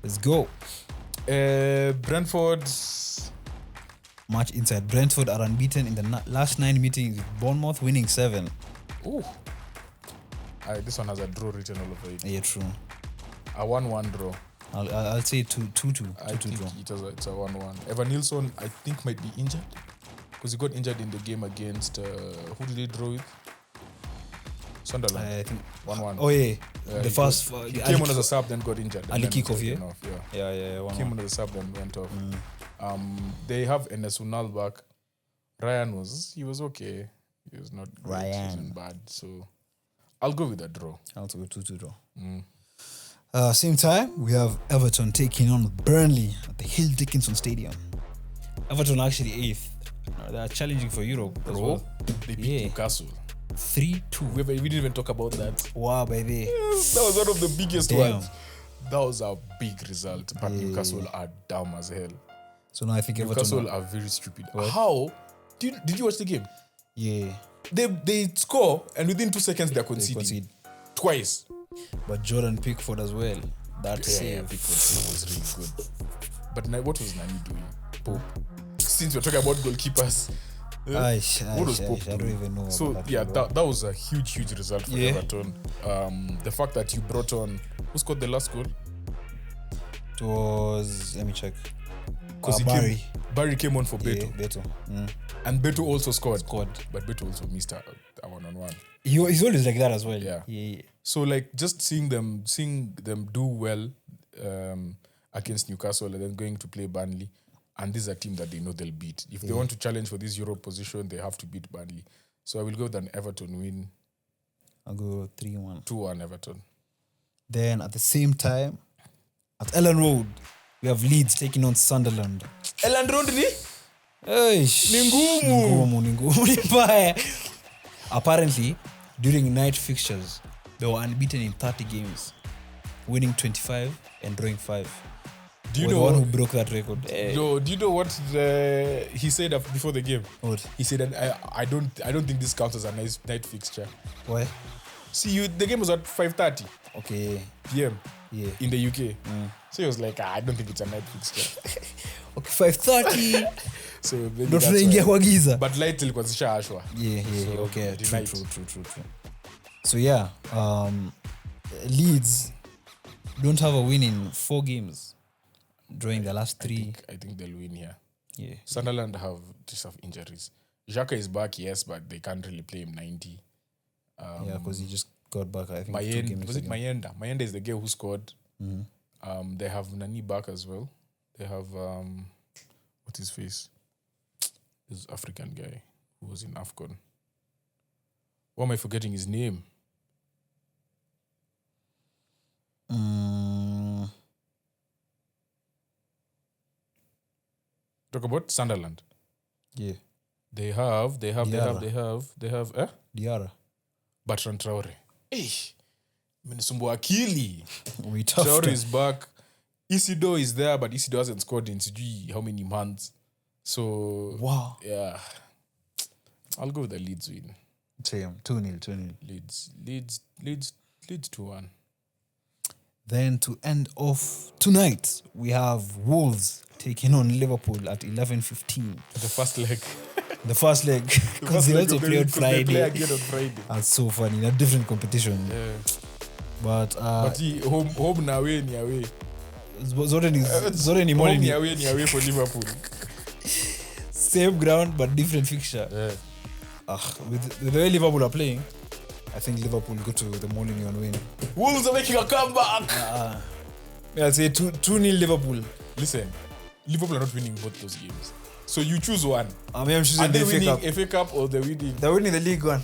Let's go. Brentford. Match inside. Brentford are unbeaten in the last 9 meetings with Bournemouth winning 7. Ooh. This one has a draw written all over it. Yeah, true. A 1-1 draw. I'll say 2-2. I 2-2 think draw. it's a 1-1. Evan Nilsson, I think, might be injured because he got injured in the game against who did he draw with? Sunderland. I think 1-1. Oh yeah, He first he came on as a sub, then got injured. and Ali then kickoff, was yeah? taken off, yeah. Came on as a sub, then went off. They have Enes Unal back. Ryan was okay. He was not great. He wasn't bad. So I'll go with a draw. I'll go 2-2 draw. Same time, we have Everton taking on Burnley at the Hill Dickinson Stadium. Everton are actually 8th. They are challenging for Europe, as Bro, well. they beat Newcastle. 3-2. We didn't even talk about that. Wow, baby. That was one of the biggest Damn. ones. That was a big result. But Newcastle are dumb as hell. So now I think Newcastle Everton. are very stupid. How? Did you watch the game? Yeah. They score and within 2 seconds they're conceding. concede. Twice. But Jordan Pickford as well. That save. Pickford was really good. But what was Nani doing? Pope. Since we're talking about goalkeepers. What was Pope I don't doing? even know. So about that was a huge result for Everton. The fact that you brought on who scored the last goal? It was, let me check. Because Barry came on for Beto. Yeah, Beto. And Beto also scored. But Beto also missed a one-on-one. He's always like that as well. Yeah. So like just seeing them do well against Newcastle and then going to play Burnley, and this is a team that they know they'll beat. If they want to challenge for this Europe position, they have to beat Burnley. So I will go with an Everton win. I'll go 3-1. 2-1 Everton. Then at the same time, at Ellen Road, we have Leeds taking on Sunderland. Ellen Road ni? Ni ngumu. Ni mbaya. Apparently, during night fixtures, they were unbeaten in 30 games, winning 25 and drawing 5. Do you We're know the one who broke that record? do you know what he said before the game? What? He said that I don't think this counts as a night fixture. Why? See, the game was at 5:30 Okay. p.m. Yeah. in the UK. So he was like, I don't think it's a night fixture. Okay, 5:30. So maybe Ndio that's tunaingia why. kwa giza. But light ilikuwa zishaashwa. Yeah, So, okay. the True. night. So yeah, Leeds don't have a win in 4 games, drawing the last 3. I think they'll win here. Yeah. Sunderland just have injuries. Xhaka is back, yes, but they can't really play him 90. Yeah, because he just got back, I think, 2 games Was it ago. Mayenda? Mayenda is the girl who scored. They have Nani back as well. They have what's his face? This African guy who was in AFCON. Why am I forgetting his name? Talk about Sunderland. Yeah. They have Diarra. Bertrand Traore. Menisumbua akili. We tough. Traore is back. Isidore is there, but Isidore hasn't scored in how many months. So Wow. yeah. I'll go with the Leeds win. Same. 2-0. Leeds 2-1. Then to end off tonight, we have Wolves taking on Liverpool at 11:15. The first leg. The first leg, because they also play on Because they play Friday. again on Friday. That's so funny. In a different competition. Yeah. But But home na away ni away. Zote ni Home morning. ni away for Liverpool. Same ground but different fixture. Yeah. With the way Liverpool are playing, I think Liverpool go to the morning and win. Wolves are making a comeback. I'll say 2-0 Liverpool. Listen, Liverpool are not winning both those games. So you choose one. I'm choosing Are they the FA winning Cup. FA Cup or they're winning? They're winning the league one.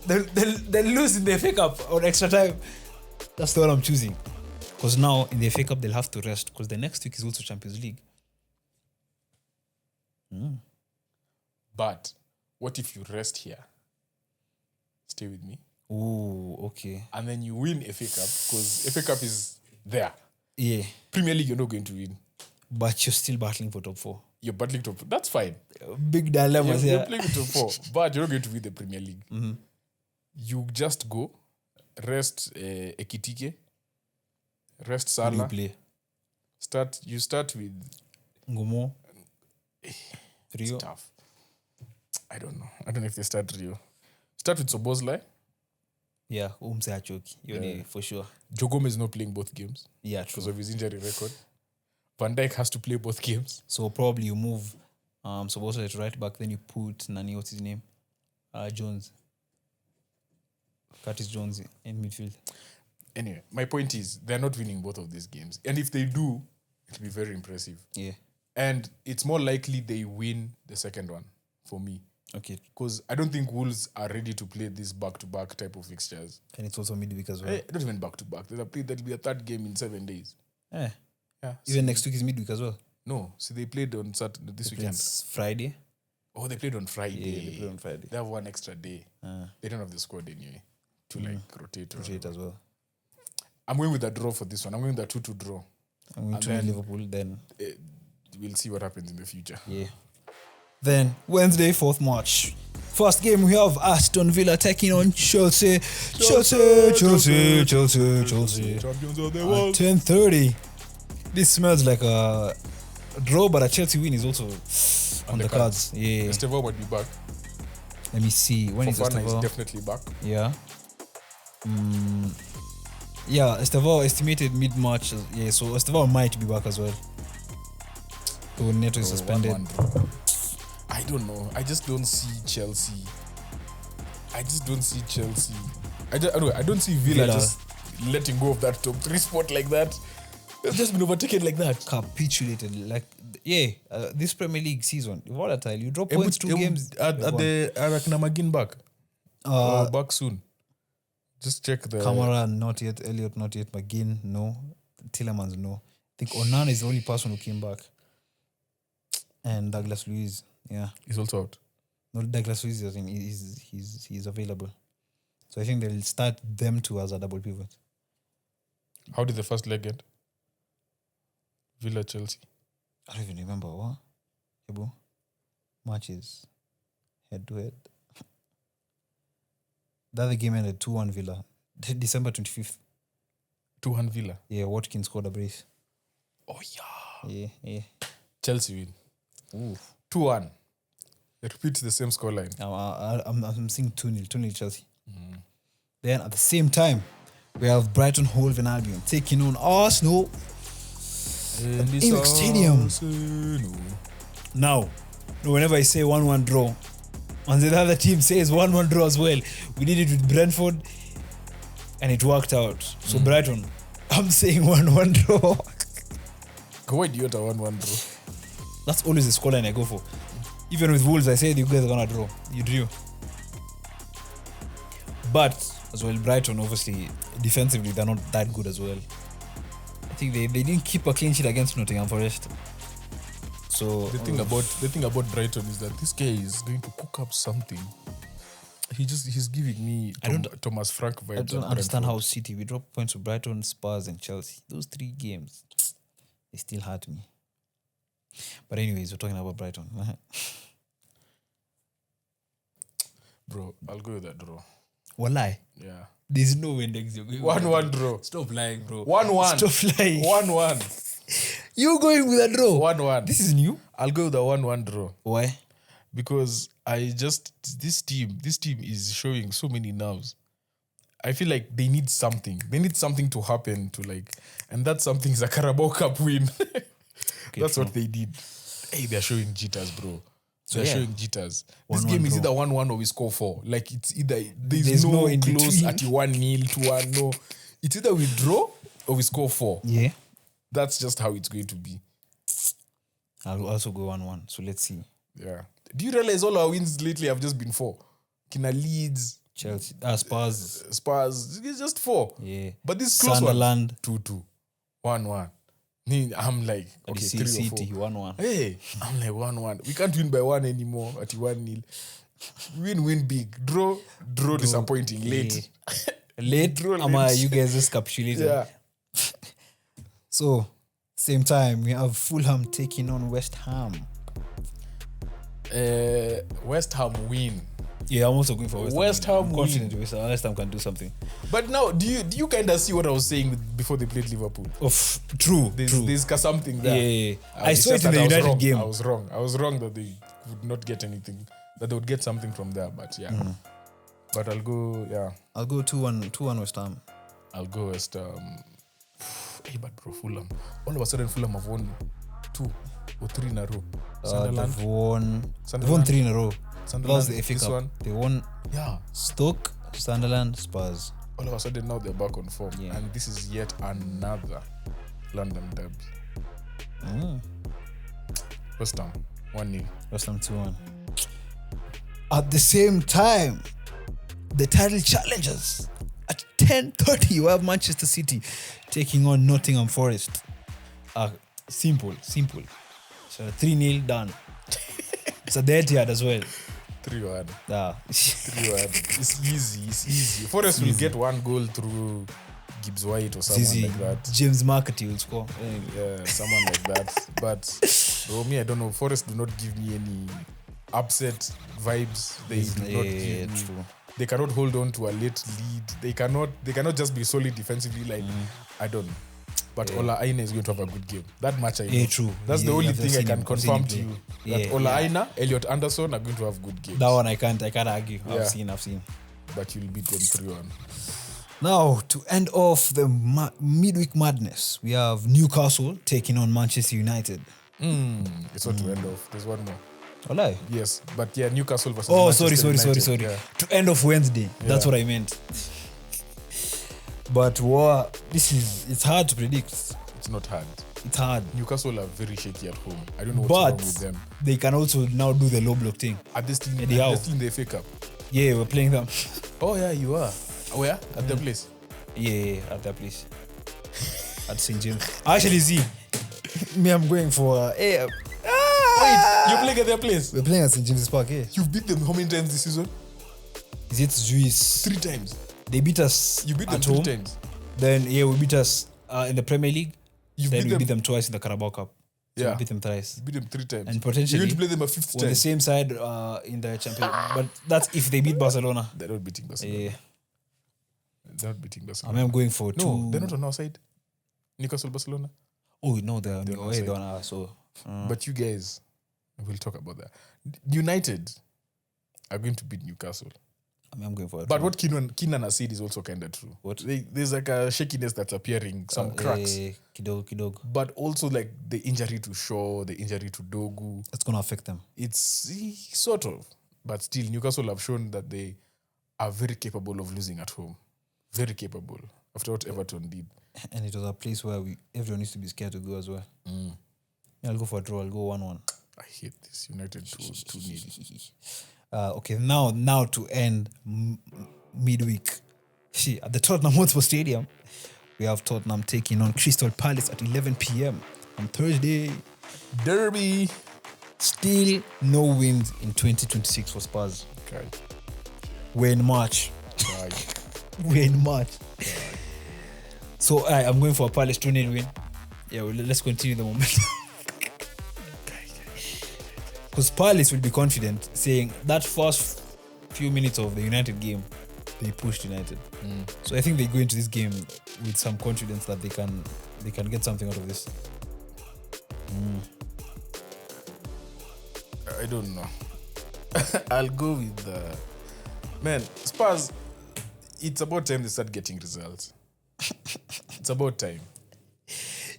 They'll lose in the FA Cup on extra time. That's the one I'm choosing. Because now in the FA Cup they'll have to rest because the next week is also Champions League. But what if you rest here? Stay with me. Oh, okay. And then you win FA Cup because FA Cup is there. Yeah. Premier League, you're not going to win. But you're still battling for top 4. You're battling top. That's fine. Big dilemmas You're here. playing with top 4, but you're not going to win the Premier League. You just go, rest Ekitike, rest Who do you Salah. play? You start with Ngomo? it's Rio? tough. I don't know if they start Rio. Start with Soboslai. Yeah, Umse Achoki. You're for sure. Joe Gomez is not playing both games Yeah, because true. of his injury record. Van Dijk has to play both games. So probably you move Soboslai to right back, then you put Nani, what's his name? Jones. Curtis Jones in midfield. Anyway, my point is they're not winning both of these games. And if they do, it'll be very impressive. Yeah. And it's more likely they win the second one for me. Okay. Because I don't think Wolves are ready to play this back-to-back type of fixtures. And it's also midweek as well. Not even back-to-back. That'll be a third game in 7 days. Yeah. Yeah. Even next week is midweek as well. No. See, they played on Saturday this weekend. It's Friday. Oh, they played on Friday. Yeah, they play on Friday. They have one extra day. They don't have the squad anyway to rotate. Rotate as well. I'm going with a draw for this one. I'm going with a 2-2 draw. I'm going to then- Liverpool then. We'll see what happens in the future. Yeah. Then Wednesday, 4th March. First game we have Aston Villa taking on Chelsea. Chelsea. Champions of the At world. 10:30. This smells like a draw, but a Chelsea win is also on the cards. Yeah. Estevao would be back. Let me see. When is Fofana is Estevao? definitely back. Yeah. Yeah, Estevao estimated mid-March. Yeah, so Estevao might be back as well. So Neto is suspended. 1-1 draw. I don't know. I just don't see Chelsea. I don't see Villa Villa. just letting go of that top 3 spot like that. They've just been overtaken like that. Capitulated. Like, this Premier League season, volatile. You drop points 2 games. Are Magin back? Uh, Back soon. Just check the Kamara, not yet. Elliot, not yet. McGinn, no. Tillemans, no. I think Onana is the only person who came back. And Douglas Luiz, yeah. He's also out. No, Douglas Luiz, I think he's available. So I think they'll start them two as a double pivot. How did the first leg end? Villa Chelsea. I don't even remember what. Ebo? Matches. Head to head. The other game ended 2-1 Villa. December 25th. 2-1 Villa. Yeah, Watkins scored a brace. Oh yeah. Yeah. Chelsea win. 2-1. They repeat the same scoreline. I'm seeing 2-0. 2-0 Chelsea. Then at the same time, we have Brighton Hove and Albion taking on Arsenal. Inc Stadium. Now, whenever I say 1-1 draw, and the other team says 1-1 draw as well, we did it with Brentford, and it worked out. So Brighton, I'm saying 1-1 draw. Why do you want a 1-1 draw? That's always the scoreline I go for. Even with Wolves, I said you guys are gonna draw. You drew. But as well, Brighton obviously defensively they're not that good as well. I think they didn't keep a clean sheet against Nottingham Forest. So The thing about Brighton is that this guy is going to cook up something. He's giving me Thomas Frank vibes. I don't understand how City we drop points to Brighton, Spurs, and Chelsea. Those 3 games, they still hurt me. But anyways, we're talking about Brighton. Bro, I'll go with that draw. Walai. Yeah. There's no way Ndegz you're going 1-1 draw. Stop lying, bro. 1-1. Stop lying. 1-1. You going with a draw? 1-1. This is new. I'll go with a 1-1 draw. Why? Because this team is showing so many nerves. I feel like they need something. They need something to happen to like, and that something is a Carabao Cup win. That's what they did. Hey, they're showing jitters, bro. They're showing jitters. This game is either 1-1 or we score 4. Like it's either there's no in close at 1-0, 2-1. No, it's either we draw or we score 4. Yeah, that's just how it's going to be. I'll also go 1-1. So let's see. Yeah. Do you realize all our wins lately have just been 4? Kenan, Leeds, Chelsea, Spurs. It's just 4. Yeah. But this close Sunderland. 2-2, 1-1. I'm like, okay, 3 or 4. City 1-1. Hey, I'm like 1-1. We can't win by 1 anymore at 1-0. Win big. Draw disappointing. Late. Late? Draw late. You guys just capitulated. Yeah. So, same time, we have Fulham taking on West Ham. West Ham win. Yeah, I'm also going for West Ham. I'm confident West Ham can do something. But now, do you kind of see what I was saying before they played Liverpool? True. There's something there. Yeah. I saw it in the United game. I was wrong that they would not get anything. That they would get something from there. But yeah. But I'll go 2-1 West Ham. I'll go West Ham. Hey, but bro, Fulham. All of a sudden, Fulham have won 2 or 3 in a row. They've won 3 in a row. That was the FA Cup. One. They won Yeah. Stoke, Sunderland, Spurs. All of a sudden now they're back on form. Yeah. And this is yet another London derby. West Ham 1-0. West Ham 2-1. At the same time, the title challengers at 10:30 you have Manchester City taking on Nottingham Forest. Simple. So 3-0 done. It's a dead yard as well. 3-1. 3-1. It's easy. Forest will get 1 goal through Gibbs White or someone like that. James McAtee will score. Yeah, someone like that. But for me, I don't know. Forest do not give me any upset vibes. They do not give me. True. They cannot hold on to a late lead. They cannot just be solid defensively. Like I don't know. But Ola Aina is going to have a good game. That match I know. Yeah, true. That's the only thing I can confirm to him you. That Ola Aina, Elliot Anderson are going to have good games. That one I can't argue. Yeah. I've seen. But you'll beat them 3-1. Now, to end off the midweek madness, we have Newcastle taking on Manchester United. It's not to end off. There's one more. Olai. Yes, but yeah, Newcastle versus Manchester United. Sorry. Yeah. To end of Wednesday. That's what I meant. But it's hard to predict. It's not hard. It's hard. Newcastle are very shaky at home. I don't know what's wrong with them. They can also now do the low block thing. Are they still in the FA Cup? Yeah, we're playing them. Oh yeah, you are. Where? At the place? Yeah, at that place. At St. James. Actually, see, me, I'm going for... Wait, you're playing at their place? We're playing at St. James's Park, yeah. You've beat them how many times this season? Is it Juice? 3 times. They beat us You beat them at 3 home. times. Then, we beat us in the Premier League. We beat them twice in the Carabao Cup. So we beat them thrice. You beat them 3 times. And potentially... You're going to play them a 5th time. On the same side in the Champions But that's if they beat Barcelona. They're not beating Barcelona. Yeah. They're not beating Barcelona. I'm going for 2... No, they're not on our side. Newcastle, Barcelona. Oh, no, they're on our side. But you guys, we'll talk about that. United are going to beat Newcastle. I'm going for it. But what Kenan has said is also kind of true. What? There's like a shakiness that's appearing, some cracks. Kidog. But also like the injury to Shaw, the injury to Dogu. It's going to affect them. It's sort of. But still, Newcastle have shown that they are very capable of losing at home. Very capable. After what Everton did. And it was a place where everyone needs to be scared to go as well. Yeah, I'll go for a draw. I'll go 1-1. I hate this. United 2-0. Okay, now to end midweek. At the Tottenham Hotspur Stadium, we have Tottenham taking on Crystal Palace at 11 p.m. on Thursday. Derby. Still no wins in 2026 for Spurs. Okay. We're in March. Right. We're in March. So I'm going for a Palace 2-0 win. Yeah, let's continue the momentum. Because Palace will be confident, saying that first few minutes of the United game, they pushed United. So I think they go into this game with some confidence that they can get something out of this. I don't know. I'll go with Spurs. It's about time they start getting results. It's about time.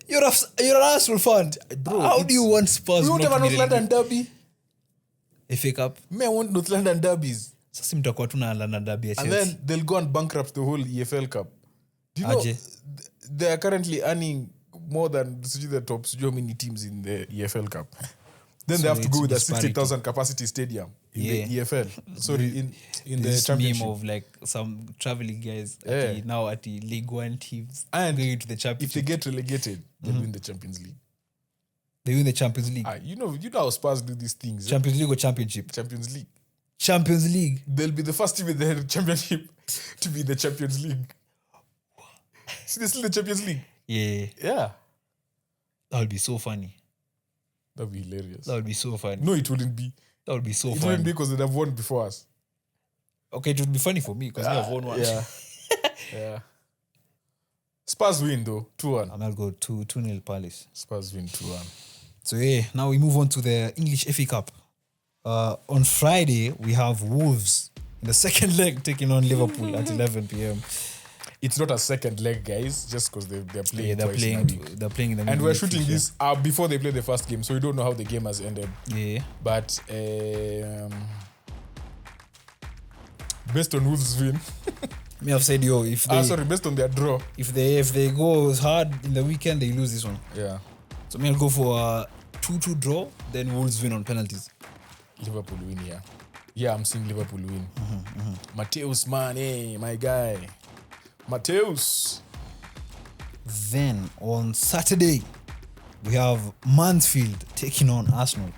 You're an Arsenal fan. Bro, How do you want Spurs We not won't have to a be North London relegated? derby. FA Cup. I want North London derbies. Sasa mtakuwa tuna London derby ya And Chelsea. then they'll go and bankrupt the whole EFL Cup. Do you know Aje. they are currently earning more than the top how many teams in the EFL Cup? Then So they have to it's go with a disparity. 60,000 capacity stadium in Yeah. the EFL. Sorry, in the This championship. meme of like some traveling guys Yeah. now at the League One teams And going to the if championship. they get relegated, they'll win the Champions League. They win the Champions League. You know how Spurs do these things. Champions League or Championship? Champions League. Champions League. They'll be the first team in the championship to be in the Champions League. See, they're still in the Champions League. Yeah. Yeah. That would be so funny. That'd be hilarious. That would be so funny. No, it wouldn't be. That would be so It wouldn't funny. be because they'd have won before us. Okay, it would be funny for me because I've won one. Yeah. Yeah. Spurs win though, 2-1. I'm gonna go 2-0 Palace. Spurs win 2-1. So yeah, now we move on to the English FA Cup. On Friday we have Wolves in the second leg taking on Liverpool at 11 p.m. It's not a second leg, guys, just because they're playing Yeah, they're twice in a playing. week. They're playing in the. And we're midweek shooting fixture. this before they play the first game, so we don't know how the game has ended. Yeah. But based on Wolves' win, Me have said if they based on their draw. if they go hard in the weekend they lose this one. Yeah, So me I'll go for a 2-2 draw. Then Wolves win on penalties. Liverpool win here. Yeah, I'm seeing Liverpool win. Mateus, man, hey, my guy. Mateus. Then on Saturday we have Mansfield taking on Arsenal.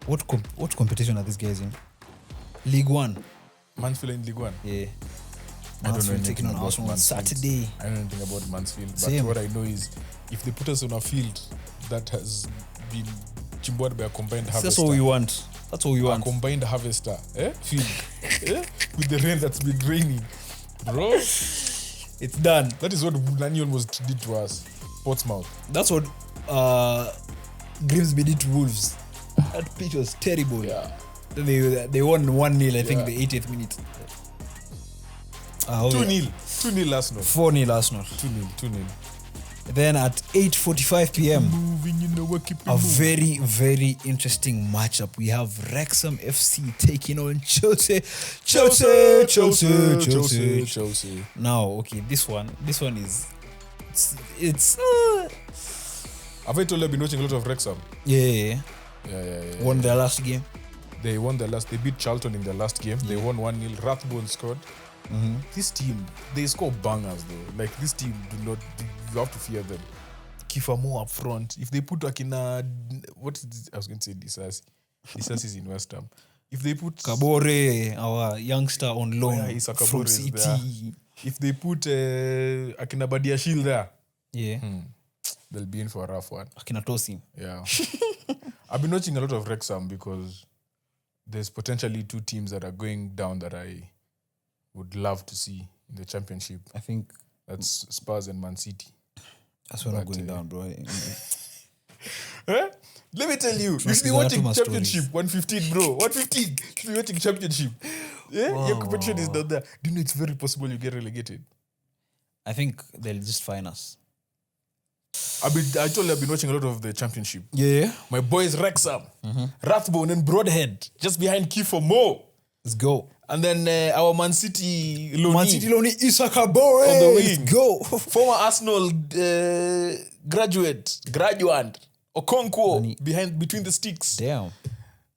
What competition are these guys in? League One. Mansfield in League One. Yeah. I don't know Mansfield anything taking on about Arsenal on Mansfield. Saturday. I don't know anything about Mansfield, but Same. what I know is if they put us on a field that has been chimboed by a combined harvester. That's all we want. That's all we A want. combined harvester. Field. With the rain that's been raining. Bro, It's done. that is what Nani almost did to us. Portsmouth. That's what Grimsby did to Wolves. That pitch was terrible. Yeah. They won 1-0, I think, Yeah. the 80th minute. 2-0. 2-0 Arsenal. 4-0 Arsenal. 2-0. Then at 8:45 p.m., Moving, keep a very, very interesting matchup. We have Wrexham FC taking on Chelsea. Chelsea. Now, okay, this one is it's Have I told you I've been watching a lot of Wrexham? yeah. Won their last game. They won their last. They beat Charlton in their last game. They won 1-0. Rathbone scored. This team, they score bangers though. Like this team, you have to fear them. Kiefer Moore up front. If they put Akina, what is this? I was going to say Disasi. Disasi is in West Ham. If they put Kabore, our youngster on loan yeah, Issa from Kabore is City. there. If they put Akina Badiashile there, Yeah, they'll be in for a rough one. Akinatosi. Yeah. I've been watching a lot of Wrexham because there's potentially two teams that are going down that I would love to see in the championship. I think That's Spurs and Man City. that's what I'm But, going down, bro. Let me tell you, you should be there are watching too much championship 115, bro. 115. You should be watching championship. Yeah, your competition is not there. Do you know it's very possible you get relegated? I think they'll just fine us. I told you I've been watching a lot of the championship. Yeah, My boys Wrexham, Rathbone and Broadhead, just behind Kiefer Moore. let's go. And then our Man City Loni. Man City Loni Issa Kabore On the let's wing. go. Former Arsenal graduate, Okonkwo between the sticks. Damn.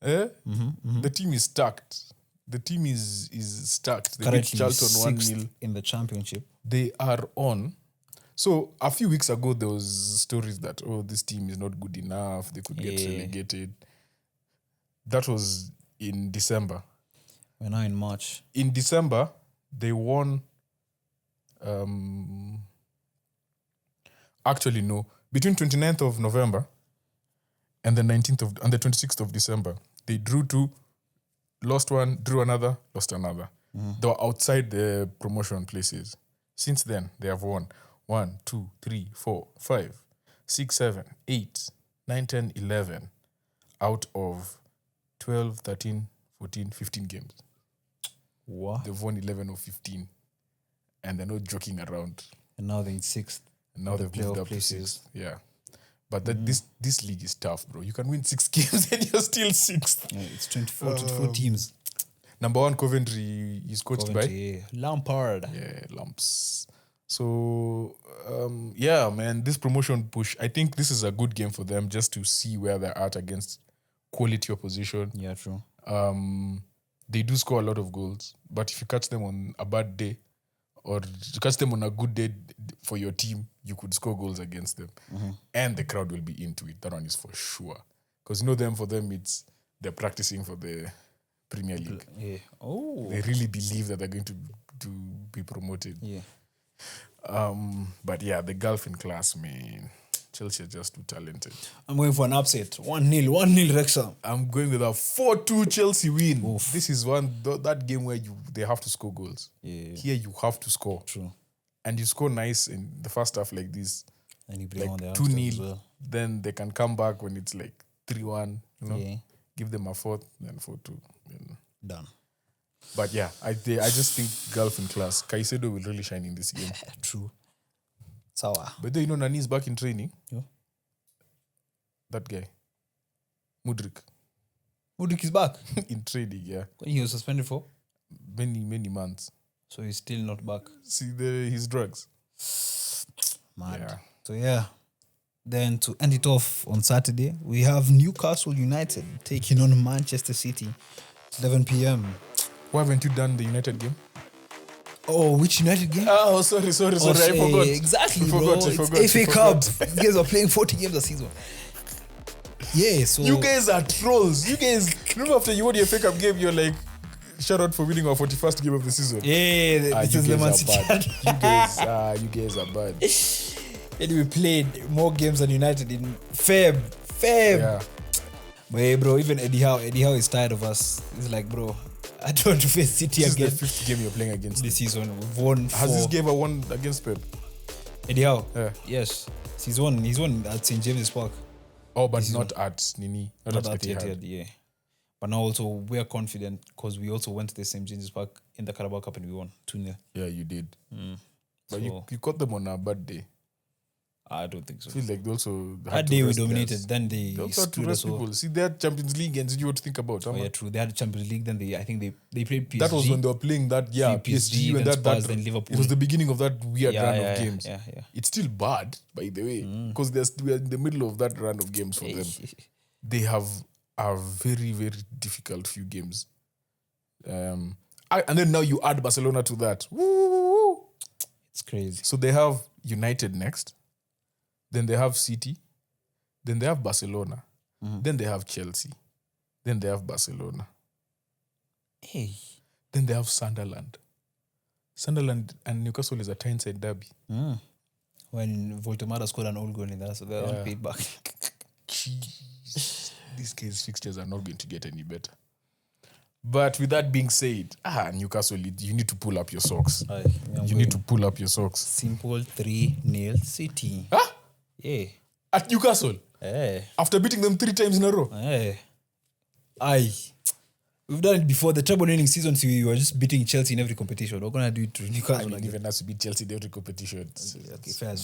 The team is stacked. The team is stacked. They beat Currently Charlton 6th 1-0. in the championship. They are on. So a few weeks ago, there was stories that this team is not good enough. They could get relegated. That was in December. We're now in March. In December, they won. Actually, no. Between 29th of November and the 26th of December, they drew two, lost one, drew another, lost another. They were outside the promotion places. Since then, they have won 1, 2, 3, 4, 5, 6, 7, 8, 9, 10, 11 out of 12, 13, 14, 15 games. What? They've won 11 or 15. and they're not joking around. And now they're in 6th. And now they've moved up to 6th. Yeah. But this league is tough, bro. You can win 6 games and you're still 6th. Yeah, it's 24 teams. Number 1, Coventry is coached by Lampard. Yeah, Lamps. So, yeah, man, this promotion push, I think this is a good game for them just to see where they're at against quality opposition. Yeah, true. They do score a lot of goals, but if you catch them on a bad day or you catch them on a good day for your team, you could score goals against them. And the crowd will be into it. That one is for sure. Because for them, they're practicing for the Premier League. Yeah. Oh. They really believe that they're going to be promoted. Yeah. But yeah, the Gulf in class, man. Chelsea are just too talented. I'm going for an upset. 1-0 Wrexham. I'm going with a 4-2 Chelsea win. Oof. This is that game where they have to score goals. Yeah. Here you have to score. True. And you score nice in the first half like this. And you bring on the 2-0. well. Then they can come back when it's like 3-1. Yeah. Give them a 4th, then 4-2. Done. But yeah, I just think Gulf in class. Caicedo will really shine in this game. True. Sour. But then, Nani's back in training. Yeah. That guy. Mudryk is back. in training, yeah. When he was suspended for? Many months. So he's still not back. See his drugs. Mad. Yeah. So yeah. Then to end it off on Saturday, we have Newcastle United taking on Manchester City. 11 p.m. Why haven't you done the United game? Oh, which United game? Oh, sorry. I forgot. Exactly, I bro. forgot. It's FA Cup. You guys are playing 40 games a season. Yeah, so... You guys are trolls. You guys... Remember after you won your FA Cup game, you're like, shout out for winning our 41st game of the season. Yeah, this is the Man City. You guys are bad. And we played more games than United in Feb. Yeah. But hey, bro, even Eddie Howe is tired of us. He's like, bro, I don't want to face City again. This is the 5th game you're playing against this season. We've won 4. Has this game ever won against Pep? Eddie Howe? Yeah. Yes. He's won at St. James's Park. Oh, but not at Nini. Not at Etihad, yeah. But now also we're confident because we also went to the St. James's Park in the Carabao Cup and we won 2-0. Yeah, you did. But you caught them on a bad day. I don't think so. I feel like they also that day we dominated. Then they also had to rest people. See, they had Champions League and you what to think about. Oh yeah, true. They had Champions League. Then I think they played PSG. That was when they were playing that. Yeah, PSG and Spurs, then Liverpool. It was the beginning of that weird run of games. Yeah. It's still bad, by the way, because we are in the middle of that run of games for them. They have a very, very difficult few games. And then now you add Barcelona to that. Woo! It's crazy. So they have United next. Then they have City. Then they have Barcelona. Then they have Chelsea. Then they have Barcelona. Hey. Then they have Sunderland. Sunderland and Newcastle is a Tyneside derby. When Voltemada scored an old goal in that, so they're on paid back. Jeez. These guys' fixtures are not going to get any better. But with that being said, Newcastle, you need to pull up your socks. You need to pull up your socks. Simple 3-0 City. Huh? Yeah. At Newcastle? Hey. After beating them 3 times in a row? Hey. We've done it before. The treble winning seasons, we were just beating Chelsea in every competition. We're going to do it to Newcastle. Even us to beat Chelsea in every competition. Okay, fairs.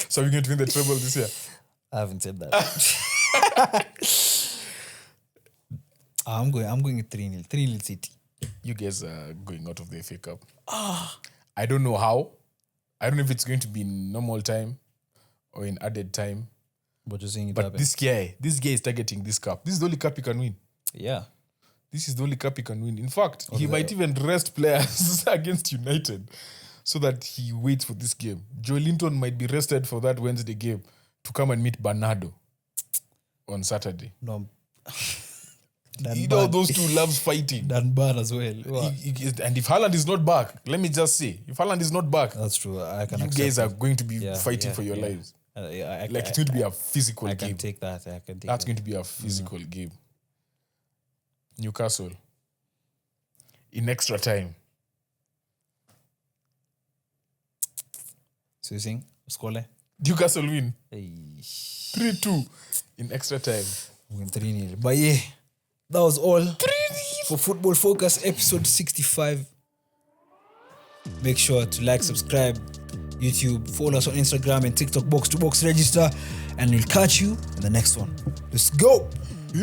So we're going to win the treble this year? I haven't said that. I'm going 3-0. 3-0 City. You guys are going out of the FA Cup. I don't know how. I don't know if it's going to be in normal time or in added time. But you're saying it But happened. this guy is targeting this cup. This is the only cup he can win. Yeah. This is the only cup he can win. In fact, he might even rest players against United so that he waits for this game. Joe Linton might be rested for that Wednesday game to come and meet Bernardo on Saturday. No. Those two loves fighting. Dan bad as well. And if Haaland is not back, let me just say, if Haaland is not back, that's true. I can you guys are going to be fighting for your lives. It's going to be a physical game. I can take that. That's going to be a physical game. Newcastle in extra time. So you saying score? Newcastle win 3-2 in extra time. Win 3-0. But yeah, that was all for Football Focus episode 65. Make sure to like, subscribe, YouTube, follow us on Instagram and TikTok, Box2Box register, and we'll catch you in the next one. Let's go. I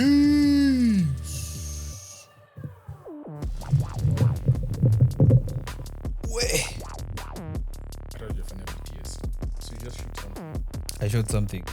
thought you were funny about TS. So you just shoot something. I showed something.